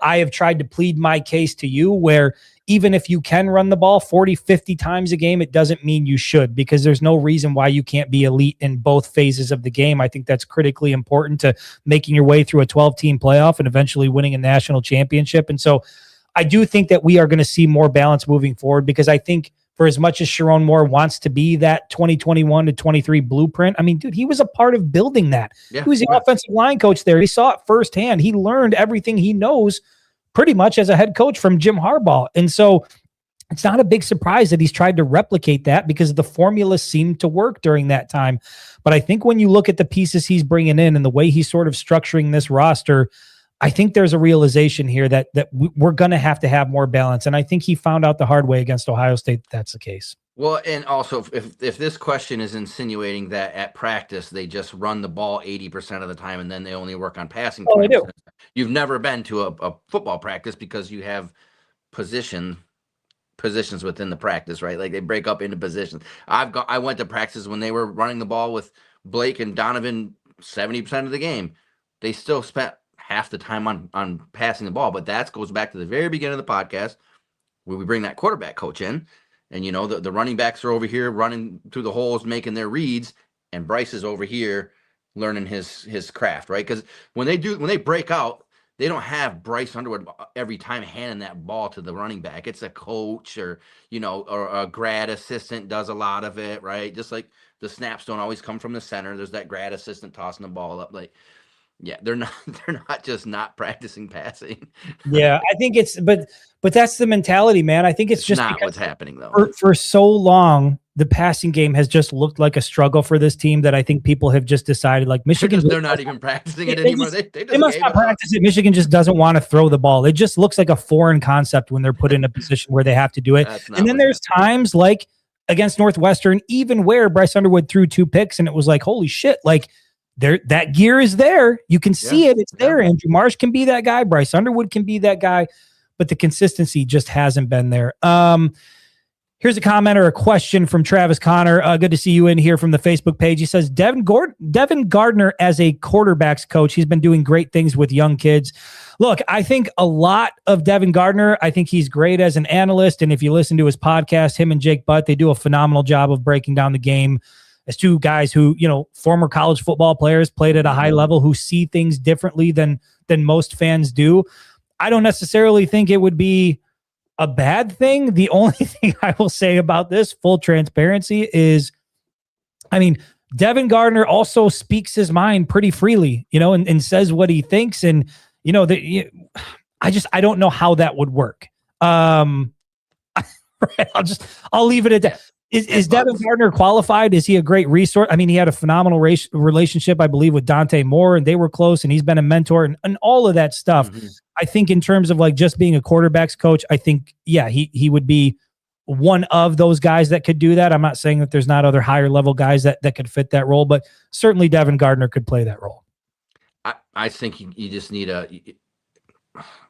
I have tried to plead my case to you, where even if you can run the ball 40, 50 times a game, it doesn't mean you should, because there's no reason why you can't be elite in both phases of the game. I think that's critically important to making your way through a 12-team playoff and eventually winning a national championship. And so I do think that we are going to see more balance moving forward, because I think for as much as Sherrone Moore wants to be that 2021 to 23 blueprint, I mean, dude, he was a part of building that. He was the offensive line coach there. He saw it firsthand. He learned everything he knows pretty much as a head coach from Jim Harbaugh. And so it's not a big surprise that he's tried to replicate that, because the formula seemed to work during that time. But I think when you look at the pieces he's bringing in and the way he's sort of structuring this roster, I think there's a realization here that we're going to have more balance. And I think he found out the hard way against Ohio State that's the case. Well, and also, if this question is insinuating that at practice they just run the ball 80% of the time and then they only work on passing, you've never been to a football practice, because you have positions within the practice, right? Like, they break up into positions. I went to practice when they were running the ball with Blake and Donovan 70% of the game. They still spent half the time on passing the ball, but that goes back to the very beginning of the podcast. we bring that quarterback coach in, and the running backs are over here running through the holes, making their reads, and Bryce is over here learning his craft, right? Because when they break out, they don't have Bryce Underwood every time handing that ball to the running back. It's a coach or a grad assistant does a lot of it, right? Just like the snaps don't always come from the center. There's that grad assistant tossing the ball up. Like, yeah, they're not just not practicing passing. Yeah, I think but that's the mentality, man. I think it's just not what's happening though. For so long, the passing game has just looked like a struggle for this team that I think people have just decided, like, Michigan. They're not even practicing it anymore. They must not practice it. Michigan just doesn't want to throw the ball. It just looks like a foreign concept when they're put in a position where they have to do it. And then there's times like against Northwestern, even where Bryce Underwood threw 2 picks, and it was like, holy shit, like that gear is there. You can see it. It's there. Andrew Marsh can be that guy. Bryce Underwood can be that guy, but the consistency just hasn't been there. Here's a comment or a question from Travis Connor. Good to see you in here from the Facebook page. He says, Devin Gardner as a quarterbacks coach, he's been doing great things with young kids. Look, I think a lot of Devin Gardner, I think he's great as an analyst. And if you listen to his podcast, him and Jake Butt, they do a phenomenal job of breaking down the game as 2 guys who, former college football players, played at a high level, who see things differently than most fans do. I don't necessarily think it would be a bad thing. The only thing I will say about this, full transparency, is, Devin Gardner also speaks his mind pretty freely, and says what he thinks. And, I don't know how that would work. I'll leave it at that. Is Devin Gardner qualified? Is he a great resource? He had a phenomenal relationship, I believe, with Dante Moore, and they were close, and he's been a mentor and all of that stuff. Mm-hmm. I think in terms of like just being a quarterback's coach, I think, yeah, he would be one of those guys that could do that. I'm not saying that there's not other higher level guys that could fit that role, but certainly Devin Gardner could play that role. I think you just need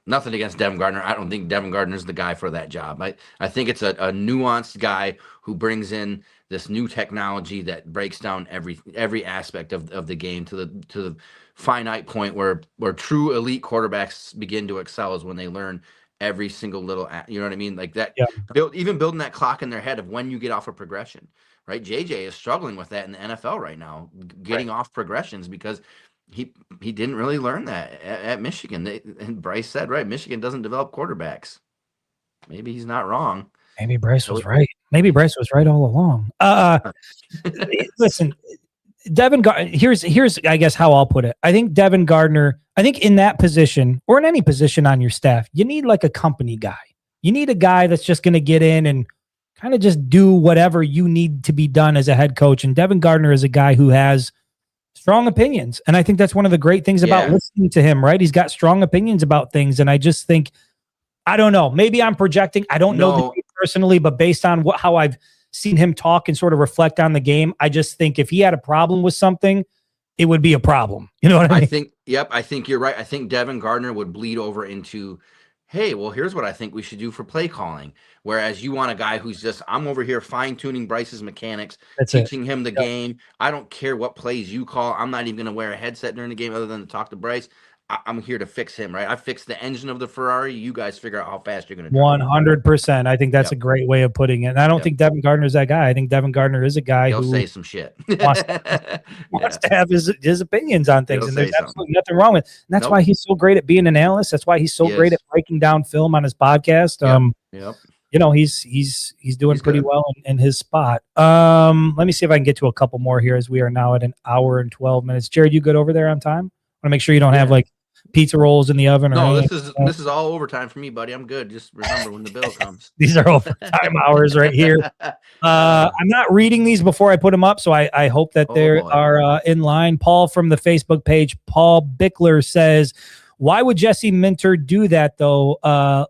nothing against Devin Gardner. I don't think Devin Gardner is the guy for that job. I think it's a nuanced guy who brings in this new technology that breaks down every aspect of the game to the finite point where true elite quarterbacks begin to excel is when they learn every single little, you know what I mean? Like that, even building that clock in their head of when you get off a progression, right? JJ is struggling with that in the NFL right now, getting off progressions because he didn't really learn that at Michigan. And Bryce said, right, Michigan doesn't develop quarterbacks. Maybe he's not wrong. Maybe Bryce was right. Maybe Bryce was right all along. Listen, Devin Gardner, here's I guess how I'll put it. I think Devin Gardner, in that position or in any position on your staff, you need like a company guy. You need a guy that's just going to get in and kind of just do whatever you need to be done as a head coach. And Devin Gardner is a guy who has strong opinions. And I think that's one of the great things about listening to him, right? He's got strong opinions about things. And I just think, I don't know, maybe I'm projecting. I don't know the dude personally, but based on how I've seen him talk and sort of reflect on the game, I just think if he had a problem with something, it would be a problem. You know what I mean? I think you're right. I think Devin Gardner would bleed over into, hey, well, here's what I think we should do for play calling. Whereas you want a guy who's just, I'm over here fine-tuning Bryce's mechanics, teaching him the game. I don't care what plays you call. I'm not even going to wear a headset during the game other than to talk to Bryce. I'm here to fix him, right? I fixed the engine of the Ferrari. You guys figure out how fast you're going to do 100%. I think that's a great way of putting it. And I don't think Devin Gardner is that guy. I think Devin Gardner is a guy who say some shit. wants to have his opinions on things. And there's absolutely nothing wrong with it. And that's why he's so great at being an analyst. That's why he's so great at breaking down film on his podcast. You know, he's doing pretty well in his spot. Let me see if I can get to a couple more here as we are now at an hour and 12 minutes. Jared, you good over there on time? I want to make sure you don't have like pizza rolls in the oven. No, this is all overtime for me, buddy. I'm good. Just remember when the bill comes. These are overtime hours right here. I'm not reading these before I put them up, so I hope that they are in line. Paul from the Facebook page, Paul Bickler says, why would Jesse Minter do that, though?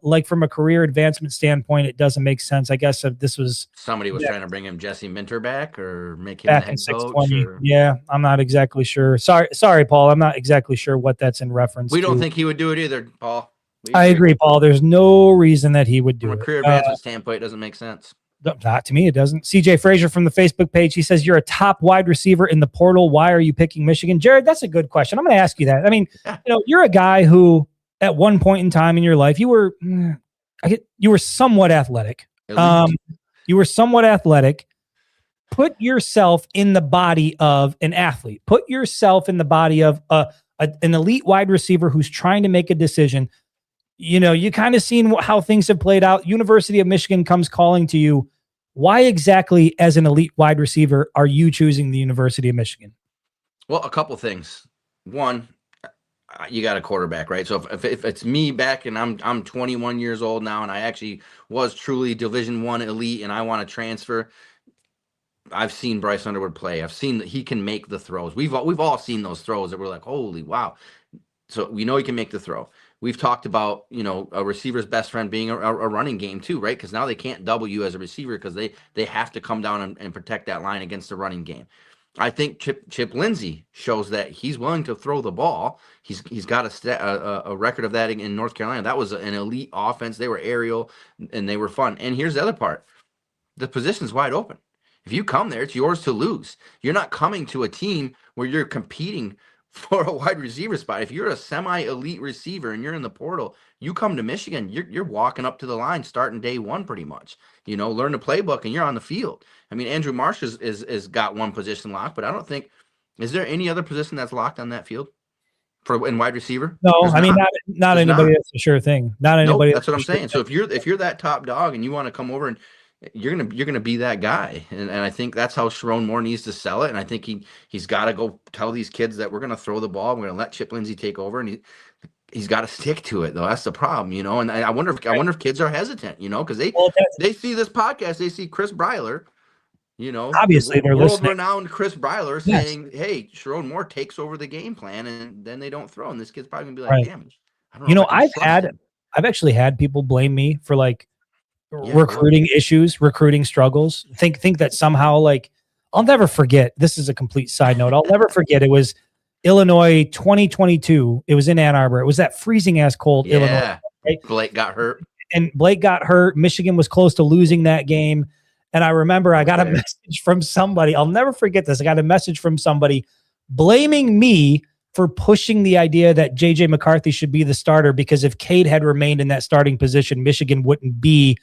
Like from a career advancement standpoint, it doesn't make sense. I guess if this was somebody was trying to bring him Jesse Minter back or make him back the head coach. Yeah, I'm not exactly sure. Sorry, Paul. I'm not exactly sure what that's in reference to. We don't think he would do it either, Paul. I agree, Paul. There's no reason that he would do it. From a career advancement standpoint, it doesn't make sense. Not to me, it doesn't. CJ Frazier from the Facebook page, he says, you're a top wide receiver in the portal. Why are you picking Michigan? Jared, that's a good question. I'm going to ask you that. I mean, you're a guy who at one point in time in your life, you were You were somewhat athletic. You were somewhat athletic. Put yourself in the body of an athlete. Put yourself in the body of an elite wide receiver who's trying to make a decision. You kind of seen how things have played out. University of Michigan comes calling to you. Why exactly, as an elite wide receiver, are you choosing the University of Michigan? Well, a couple things. One, you got a quarterback, right? So if it's me back and I'm 21 years old now, and I actually was truly Division I elite, and I want to transfer, I've seen Bryce Underwood play. I've seen that he can make the throws. We've all seen those throws that we're like, holy wow. So we know he can make the throw. We've talked about, a receiver's best friend being a running game too, right? Because now they can't double you as a receiver because they have to come down and protect that line against the running game. I think Chip Lindsey shows that he's willing to throw the ball. He's got a record of that in North Carolina. That was an elite offense. They were aerial and they were fun. And here's the other part. The position's wide open. If you come there, it's yours to lose. You're not coming to a team where you're competing for a wide receiver spot. If you're a semi-elite receiver and you're in the portal, you come to Michigan, you're walking up to the line starting day one pretty much. Learn the playbook and you're on the field. I mean, Andrew Marsh is got one position locked, but I don't think – is there any other position that's locked on that field in wide receiver? No, not anybody that's a sure thing. Not anybody. Nope, that's what I'm saying. So if you're that top dog and you want to come over and you're gonna be that guy, and I think that's how Sherrone Moore needs to sell it. And I think he's got to go tell these kids that we're gonna throw the ball, we're gonna let Chip Lindsey take over, and he's got to stick to it though. That's the problem, And I wonder if kids are hesitant, because they see this podcast, they see Chris Breiler, obviously they're listening. World-renowned Chris Breiler saying, "Hey, Sherrone Moore takes over the game plan," and then they don't throw, and this kid's probably gonna be like, right. "Damn, I don't know." I've actually had people blame me for recruiting issues, recruiting struggles. Think that somehow I'll never forget. This is a complete side note. I'll never forget. It was Illinois 2022. It was in Ann Arbor. It was that freezing ass cold Illinois. Right? Blake got hurt. Michigan was close to losing that game. And I remember I got a message from somebody. I'll never forget this. I got a message from somebody blaming me for pushing the idea that J.J. McCarthy should be the starter, because if Cade had remained in that starting position, Michigan wouldn't be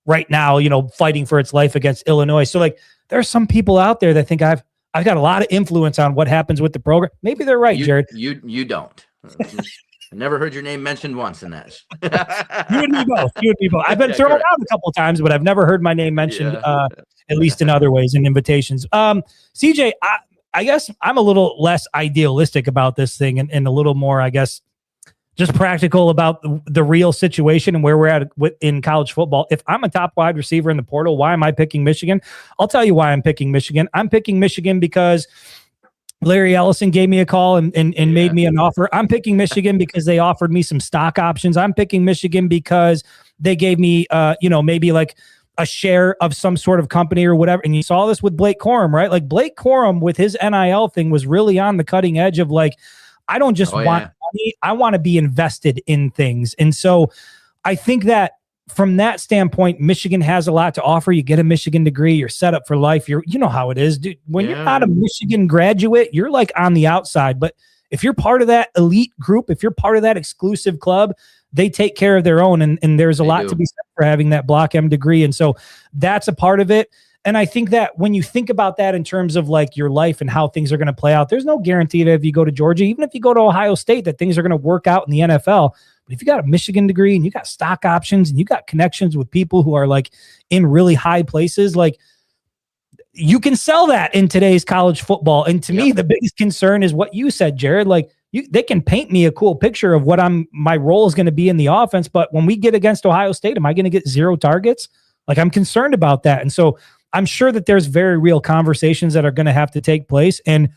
right now, fighting for its life against Illinois. So there are some people out there that think I've got a lot of influence on what happens with the program. Maybe they're right, Jared. You don't. I never heard your name mentioned once in that. You and me both. I've been thrown out a couple of times, but I've never heard my name mentioned, at least in other ways, in invitations. CJ, I guess I'm a little less idealistic about this thing and a little more, I guess, just practical about the real situation and where we're at in college football. If I'm a top wide receiver in the portal, why am I picking Michigan? I'll tell you why I'm picking Michigan. I'm picking Michigan because Larry Ellison gave me a call and made me an offer. I'm picking Michigan because they offered me some stock options. I'm picking Michigan because they gave me, maybe a share of some sort of company or whatever. And you saw this with Blake Corum, right? Blake Corum with his NIL thing was really on the cutting edge of I don't just want money. I want to be invested in things. And so I think that from that standpoint, Michigan has a lot to offer. You get a Michigan degree, you're set up for life. You know how it is, dude. When you're not a Michigan graduate, you're on the outside. But if you're part of that elite group, if you're part of that exclusive club, they take care of their own. And there's a lot to be said for having that Block M degree. And so that's a part of it. And I think that when you think about that in terms of your life and how things are going to play out, there's no guarantee that if you go to Georgia, even if you go to Ohio State, that things are going to work out in the NFL. But if you got a Michigan degree and you got stock options and you got connections with people who are in really high places, you can sell that in today's college football. And to me, the biggest concern is what you said, Jared. They can paint me a cool picture of what my role is going to be in the offense. But when we get against Ohio State, am I going to get 0 targets? I'm concerned about that. And so I'm sure that there's very real conversations that are going to have to take place. And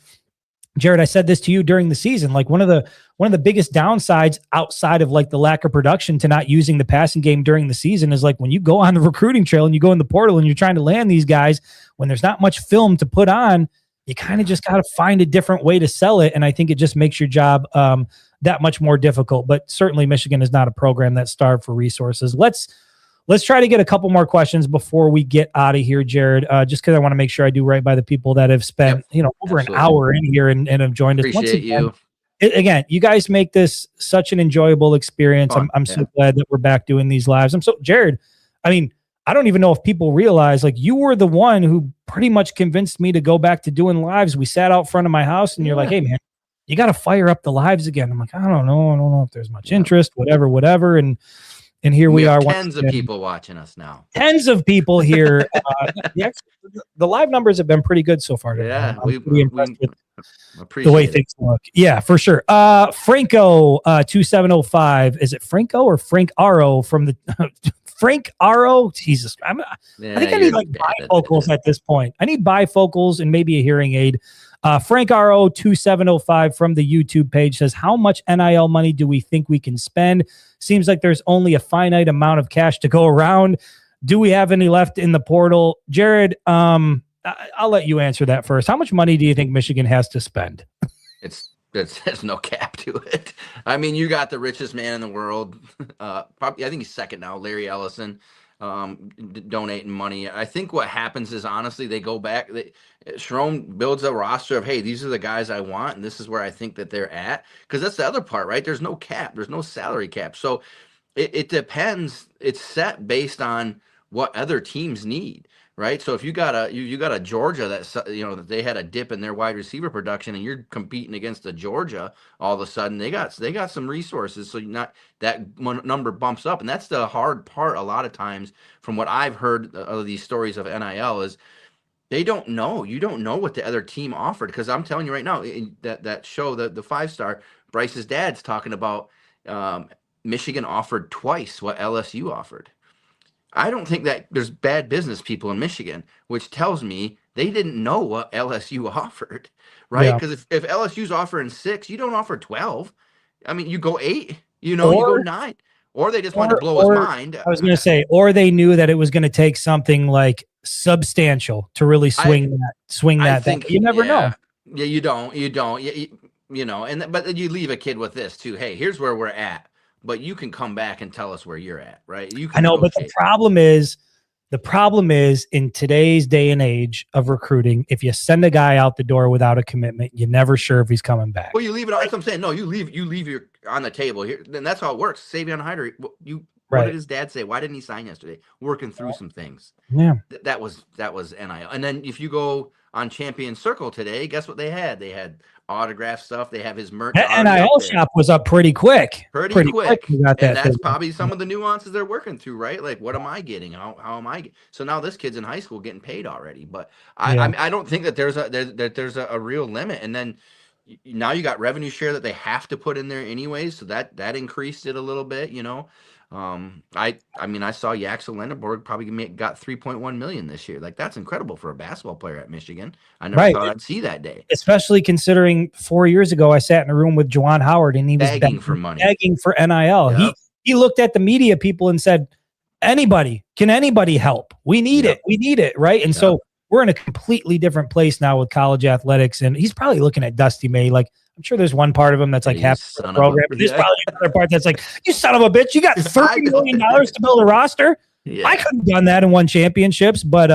Jared, I said this to you during the season, one of the biggest downsides outside of the lack of production to not using the passing game during the season is when you go on the recruiting trail and you go in the portal and you're trying to land these guys, when there's not much film to put on, you kind of just got to find a different way to sell it. And I think it just makes your job that much more difficult. But certainly Michigan is not a program that's starved for resources. Let's try to get a couple more questions before we get out of here, Jared, just because I want to make sure I do right by the people that have spent over an hour in here and have joined us. Appreciate you. again, you guys make this such an enjoyable experience. I'm so glad that we're back doing these lives. Jared, I mean, I don't even know if people realize, like, you were the one who pretty much convinced me to go back to doing lives. We sat out front of my house and you're like, hey man, you got to fire up the lives again. I'm like, I don't know if there's much interest, whatever. And here we are. Tens of people watching us now. Tens of people here. The live numbers have been pretty good so far. Yeah, I'm pretty impressed with the way things look. Yeah, for sure. Franco 2705. Is it Franco or Frank Aro from the Frank Aro? Jesus, I think I need like bifocals at this point. I need bifocals and maybe a hearing aid. Frank Aro 2705 from the YouTube page says, how much NIL money do we think we can spend? Seems like there's only a finite amount of cash to go around. Do we have any left in the portal? Jared, I'll let you answer that first. How much money do you think Michigan has to spend? There's no cap to it. I mean, you got the richest man in the world. Probably, I think he's second now, Larry Ellison, donating money. I think what happens is, honestly, they go back. Sherrone builds a roster of, hey, these are the guys I want, and this is where I think that they're at. Because that's the other part, right? There's no cap. There's no salary cap. So it depends. It's set based on what other teams need. Right. So if you got a Georgia that they had a dip in their wide receiver production, and you're competing against a Georgia, all of a sudden they got some resources. So that number bumps up. And that's the hard part. A lot of times, from what I've heard of these stories of NIL, is they don't know. You don't know what the other team offered. Because I'm telling you right now, that show, the 5-star, Bryce's dad's talking about Michigan offered twice what LSU offered. I don't think that there's bad business people in Michigan, which tells me they didn't know what LSU offered, right? Because if LSU's offering 6, you don't offer 12. I mean, you go 8, you go 9, or they just wanted to blow his mind. I was going to say, or they knew that it was going to take something like substantial to really swing that. You never know. Yeah, you don't. But you leave a kid with this too. Hey, here's where we're at. But you can come back and tell us where you're at, right? I know, but the problem is in today's day and age of recruiting, if you send a guy out the door without a commitment, you're never sure if he's coming back. Well, you leave it. That's what I'm saying. No, you leave your on the table here. Then that's how it works. Savion Hyder, what did his dad say? Why didn't he sign yesterday? Working through some things. Yeah, that was NIL. And then if you go on Champion Circle today, guess what they had? They had autograph stuff. They have his merch. That NIL shop was up pretty quick. Pretty quick. And that's probably some of the nuances they're working through, right? Like, what am I getting? How am I? So now this kid's in high school getting paid already. But I don't think that there's a real limit. And then now you got revenue share that they have to put in there anyways. So that increased it a little bit, I mean, I saw Yaxel Lenneborg probably got $3.1 million this year. Like, that's incredible for a basketball player at Michigan. I never thought I'd see that day. Especially considering 4 years ago, I sat in a room with Juwan Howard and he was begging for money, begging for NIL. Yep. He looked at the media people and said, can anybody help? We need it. We need it. Right. And so we're in a completely different place now with college athletics. And he's probably looking at Dusty May like, I'm sure there's one part of him that's like half the program. There's probably another part that's like, you son of a bitch, you got $30 million to build a roster. Yeah. I couldn't have done that and won championships, but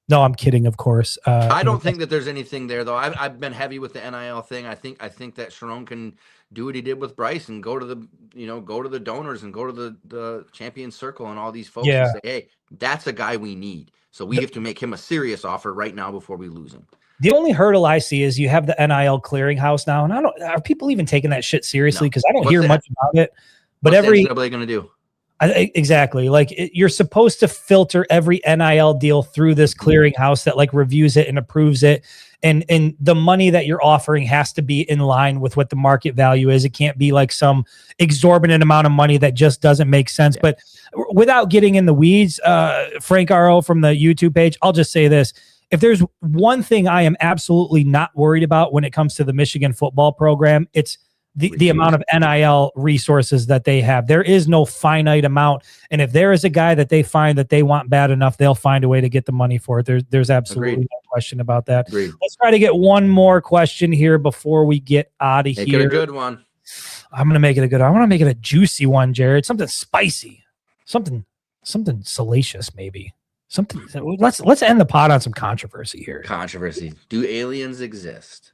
no, I'm kidding, of course. I don't think that there's anything there, though. I've been heavy with the NIL thing. I think that Sherrone can do what he did with Bryce and go to the donors and go to the Champion Circle and all these folks and say, hey, that's a guy we need. So we have to make him a serious offer right now before we lose him. The only hurdle I see is you have the NIL clearinghouse now, and are people even taking that shit seriously? Because I don't hear much about it. But what are they going to do? Exactly. Like you're supposed to filter every NIL deal through this clearinghouse that like reviews it and approves it. And the money that you're offering has to be in line with what the market value is. It can't be like some exorbitant amount of money that just doesn't make sense. But without getting in the weeds, Frank Aro from the YouTube page, I'll just say this. If there's one thing I am absolutely not worried about when it comes to the Michigan football program, it's the amount of NIL resources that they have. There is no finite amount. And if there is a guy that they find that they want bad enough, they'll find a way to get the money for it. There's absolutely no question about that. Agreed. Let's try to get one more question here before we get out of here. Make it a good one. I'm going to make it a good one. I want to make it a juicy one, Jared. Something spicy. Something salacious, maybe. Something. Let's end the pod on some controversy here. Controversy. Do aliens exist?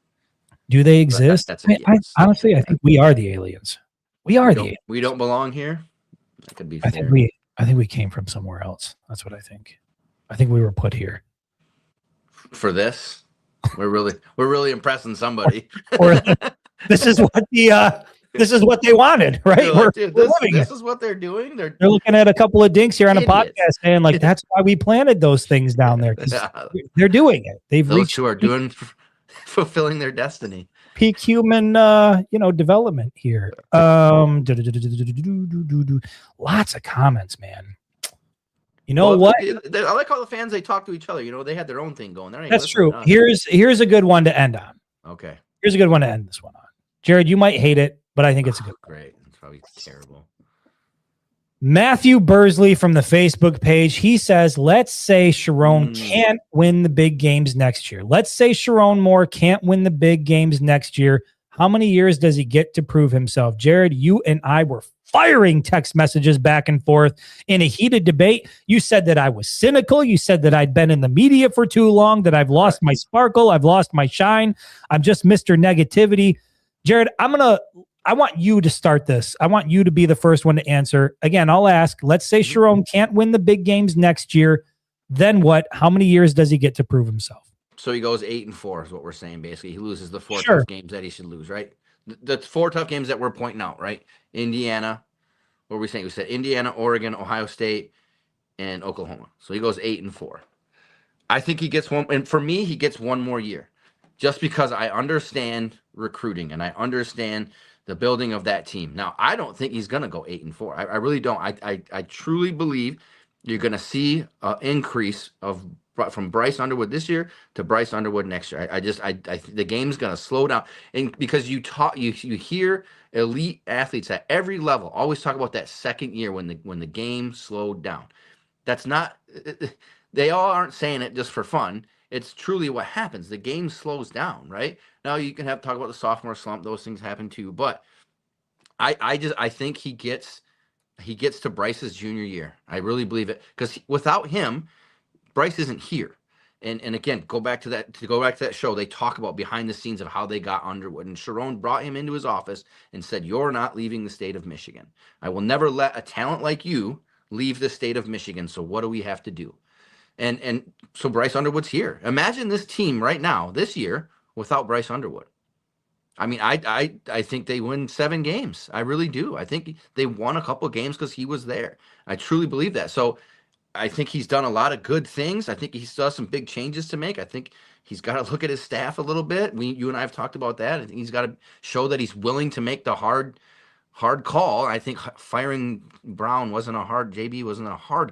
Do they exist? That's a yes. Honestly, I think we are the aliens. We are the aliens. We don't belong here. That could be I fair. think we came from somewhere else. That's what I think. I think we were put here for this. We're really impressing somebody. or this is what they wanted, right? Like, dude, this is what they're doing. They're looking at a couple of dinks here on idiots. a podcast saying like that's why we planted those things down there. They're doing it. They've those reached who are doing fulfilling their destiny. Peak human development here. Lots of comments, man. You know what? I like how the fans, they talk to each other. You know, they had their own thing going. That's true. Here's a good one to end on. Okay. Here's a good one to end this one on. Jared, you might hate it, but I think it's a good one. Great. It's probably terrible. Matthew Bursley from the Facebook page. He says, let's say Sherrone can't win the big games next year. Let's say Sherrone Moore can't win the big games next year. How many years does he get to prove himself? Jared, you and I were firing text messages back and forth in a heated debate. You said that I was cynical. You said that I'd been in the media for too long, that I've lost my sparkle. I've lost my shine. I'm just Mr. Negativity. Jared, I want you to start this. I want you to be the first one to answer. Again, I'll ask, let's say Sherrone can't win the big games next year. Then what? How many years does he get to prove himself? So he goes 8-4 is what we're saying. Basically, he loses the 4 tough games that he should lose, right? The 4 tough games that we're pointing out, right? Indiana, what were we saying? We said Indiana, Oregon, Ohio State, and Oklahoma. So he goes 8-4. I think he gets one, and for me, he gets one more year, just because I understand recruiting and I understand the building of that team. Now, I don't think he's going to go 8-4. I really don't. I truly believe you're going to see an increase from Bryce Underwood this year to Bryce Underwood next year. The game's going to slow down, and because you hear elite athletes at every level always talk about that second year when the game slowed down. That's not. They all aren't saying it just for fun. It's truly what happens. The game slows down, right? Now you can talk about the sophomore slump; those things happen too. But I think he gets to Bryce's junior year. I really believe it, because without him, Bryce isn't here. And again, go back to that show. They talk about behind the scenes of how they got Underwood, and Sherrone brought him into his office and said, "You're not leaving the state of Michigan. I will never let a talent like you leave the state of Michigan. So what do we have to do?" And so Bryce Underwood's here. Imagine this team right now, this year, without Bryce Underwood. I mean, I think they win 7 games. I really do. I think they won a couple of games because he was there. I truly believe that. So I think he's done a lot of good things. I think he still has some big changes to make. I think he's got to look at his staff a little bit. You and I have talked about that. I think he's got to show that he's willing to make the hard call. I think firing Brown wasn't a hard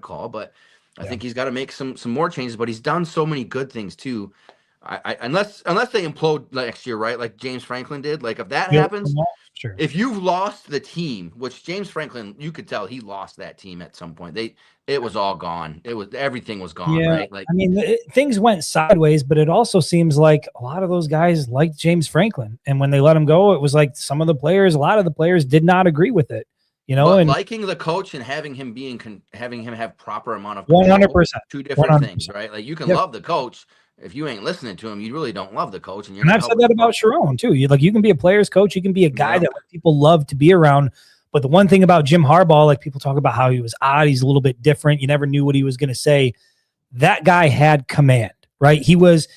call, but I think he's got to make some more changes. But he's done so many good things too. Unless they implode next year, right? Like James Franklin did. Like if that happens, sure. If you've lost the team, which James Franklin, you could tell he lost that team at some point. It was all gone. Everything was gone, right? Like, I mean, things went sideways, but it also seems like a lot of those guys liked James Franklin, and when they let him go, it was like a lot of the players did not agree with it. And liking the coach and having him have proper amount of 100%, 2 different 100%. things, right? Like you can love the coach. If you ain't listening to him, you really don't love the coach. And I've said that about Sherrone too. You can be a player's coach. You can be a guy that people love to be around. But the one thing about Jim Harbaugh, like people talk about how he was odd, he's a little bit different. You never knew what he was going to say. That guy had command, right? He was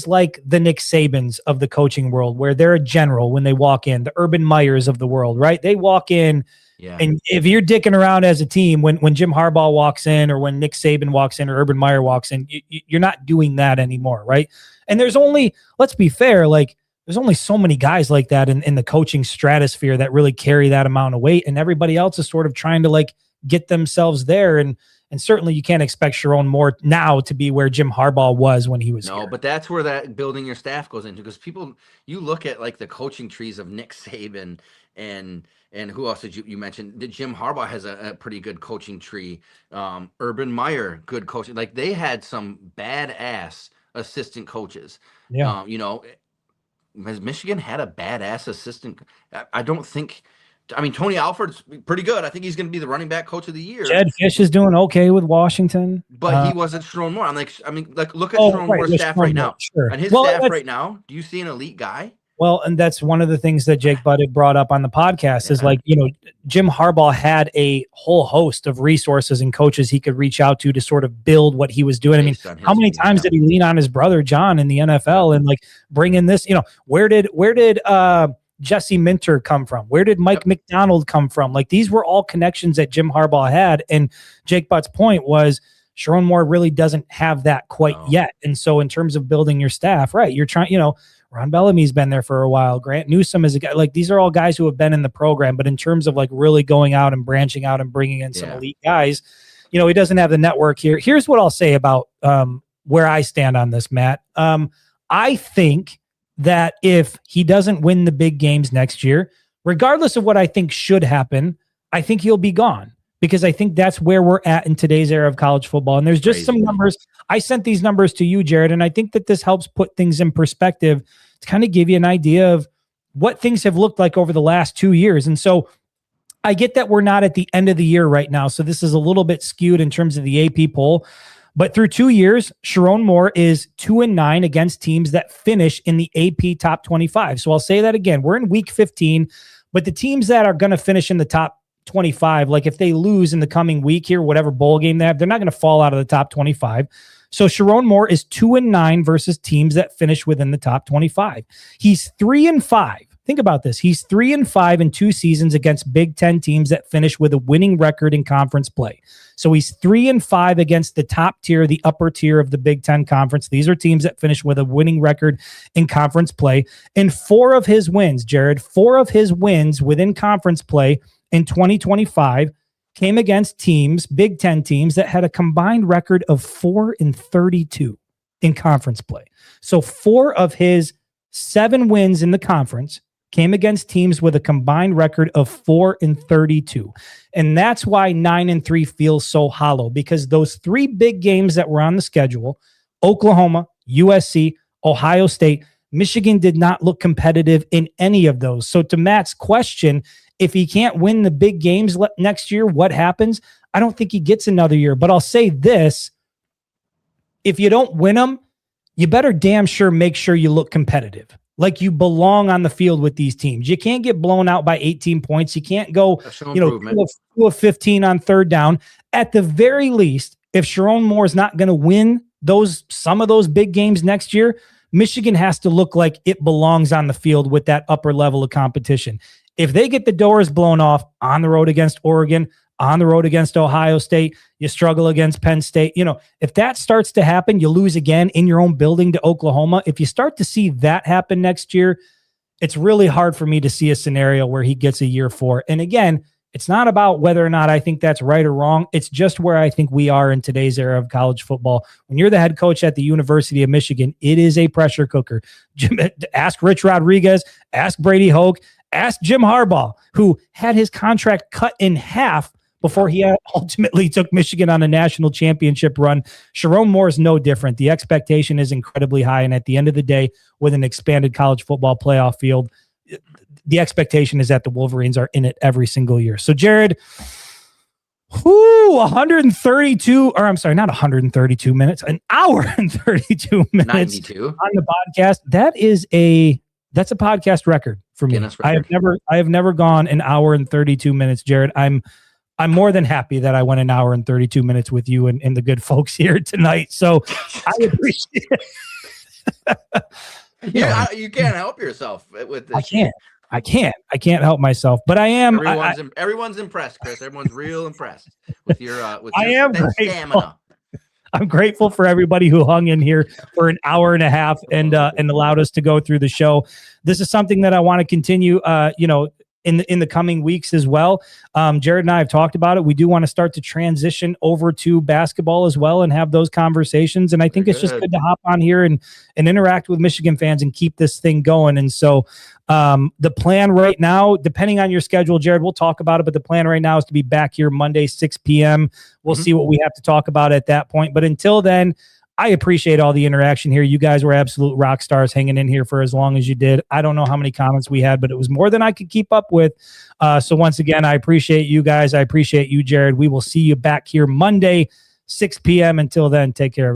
like the Nick Sabans of the coaching world, where they're a general when they walk in, the Urban Meyers of the world, right? They walk in. Yeah. And if you're dicking around as a team, when Jim Harbaugh walks in, or when Nick Saban walks in, or Urban Meyer walks in, you're not doing that anymore, right? And let's be fair, like there's only so many guys like that in the coaching stratosphere that really carry that amount of weight, and everybody else is sort of trying to like get themselves there. And certainly you can't expect Sherrone Moore now to be where Jim Harbaugh was when he was here. No, but that's where that building your staff goes into, because you look at like the coaching trees of Nick Saban and who else did you mention? Jim Harbaugh has a pretty good coaching tree. Urban Meyer, good coaching. Like they had some badass assistant coaches. Yeah. Has Michigan had a badass assistant? I don't think. I mean, Tony Alford's pretty good. I think he's going to be the running back coach of the year. Jed Fish is doing okay with Washington, but he wasn't Sherrone Moore. Look at Sherrone Moore's staff right now. Sure. And his staff right now. Do you see an elite guy? Well, and that's one of the things that Jake Butt had brought up on the podcast is like, Jim Harbaugh had a whole host of resources and coaches he could reach out to sort of build what he was doing. I mean, how many times did he lean on his brother John in the NFL and like bring in this, where did Jesse Minter come from? Where did Mike McDonald come from? Like these were all connections that Jim Harbaugh had. And Jake Butt's point was Sherrone Moore really doesn't have that quite yet. And so in terms of building your staff, right, you're trying, Ron Bellamy's been there for a while. Grant Newsome is a guy, like these are all guys who have been in the program, but in terms of like really going out and branching out and bringing in some elite guys, he doesn't have the network here. Here's what I'll say about where I stand on this, Matt. I think that if he doesn't win the big games next year, regardless of what I think should happen, I think he'll be gone. Because I think that's where we're at in today's era of college football. And there's just some numbers. I sent these numbers to you, Jared, and I think that this helps put things in perspective to kind of give you an idea of what things have looked like over the last 2 years. And so I get that we're not at the end of the year right now, so this is a little bit skewed in terms of the AP poll. But through 2 years, Sherrone Moore is 2-9 against teams that finish in the AP top 25. So I'll say that again. We're in week 15, but the teams that are going to finish in the top 25, like if they lose in the coming week here, whatever bowl game they have, they're not going to fall out of the top 25. So Sherrone Moore is 2-9 versus teams that finish within the top 25. He's 3-5. Think about this. He's 3-5 in 2 seasons against Big Ten teams that finish with a winning record in conference play. So he's 3-5 against the top tier, the upper tier of the Big Ten conference. These are teams that finish with a winning record in conference play. And 4 of his wins, Jared, 4 of his wins within conference play in 2025 came against teams, Big Ten teams, that had a combined record of 4-32 in conference play. So 4 of his 7 wins in the conference came against teams with a combined record of 4-32. And that's why 9-3 feels so hollow, because those 3 big games that were on the schedule, Oklahoma, USC, Ohio State, Michigan did not look competitive in any of those. So to Matt's question, if he can't win the big games next year, what happens? I don't think he gets another year. But I'll say this, if you don't win them, you better damn sure make sure you look competitive. Like you belong on the field with these teams. You can't get blown out by 18 points. You can't go, 2 of 15 on third down. At the very least, if Sherrone Moore is not going to win some of those big games next year, Michigan has to look like it belongs on the field with that upper level of competition. If they get the doors blown off on the road against Oregon, on the road against Ohio State, you struggle against Penn State. If that starts to happen, you lose again in your own building to Oklahoma. If you start to see that happen next year, it's really hard for me to see a scenario where he gets a year 4. And again, it's not about whether or not I think that's right or wrong. It's just where I think we are in today's era of college football. When you're the head coach at the University of Michigan, it is a pressure cooker. Ask Rich Rodriguez, ask Brady Hoke, ask Jim Harbaugh, who had his contract cut in half before he ultimately took Michigan on a national championship run. Sherrone Moore is no different. The expectation is incredibly high. And at the end of the day, with an expanded college football playoff field, the expectation is that the Wolverines are in it every single year. So, Jared, 132, or I'm sorry, not 132 minutes, an hour and 32 minutes 92 on the podcast. That's a podcast record for me. I have never gone an hour and 32 minutes, Jared. I'm more than happy that I went an hour and 32 minutes with you and the good folks here tonight. So I appreciate it. You can't help yourself with this. I can't help myself, but I am. Everyone's impressed, Chris. Everyone's real impressed with your stamina. I'm grateful for everybody who hung in here for an hour and a half and allowed us to go through the show. This is something that I want to continue, in the coming weeks as well. Jared and I have talked about it. We do want to start to transition over to basketball as well and have those conversations. And I think it's just good to hop on here and interact with Michigan fans and keep this thing going. And so the plan right now, depending on your schedule, Jared, we'll talk about it, but the plan right now is to be back here Monday, 6 p.m. We'll see what we have to talk about at that point. But until then, I appreciate all the interaction here. You guys were absolute rock stars hanging in here for as long as you did. I don't know how many comments we had, but it was more than I could keep up with. So once again, I appreciate you guys. I appreciate you, Jared. We will see you back here Monday, 6 p.m. Until then, take care.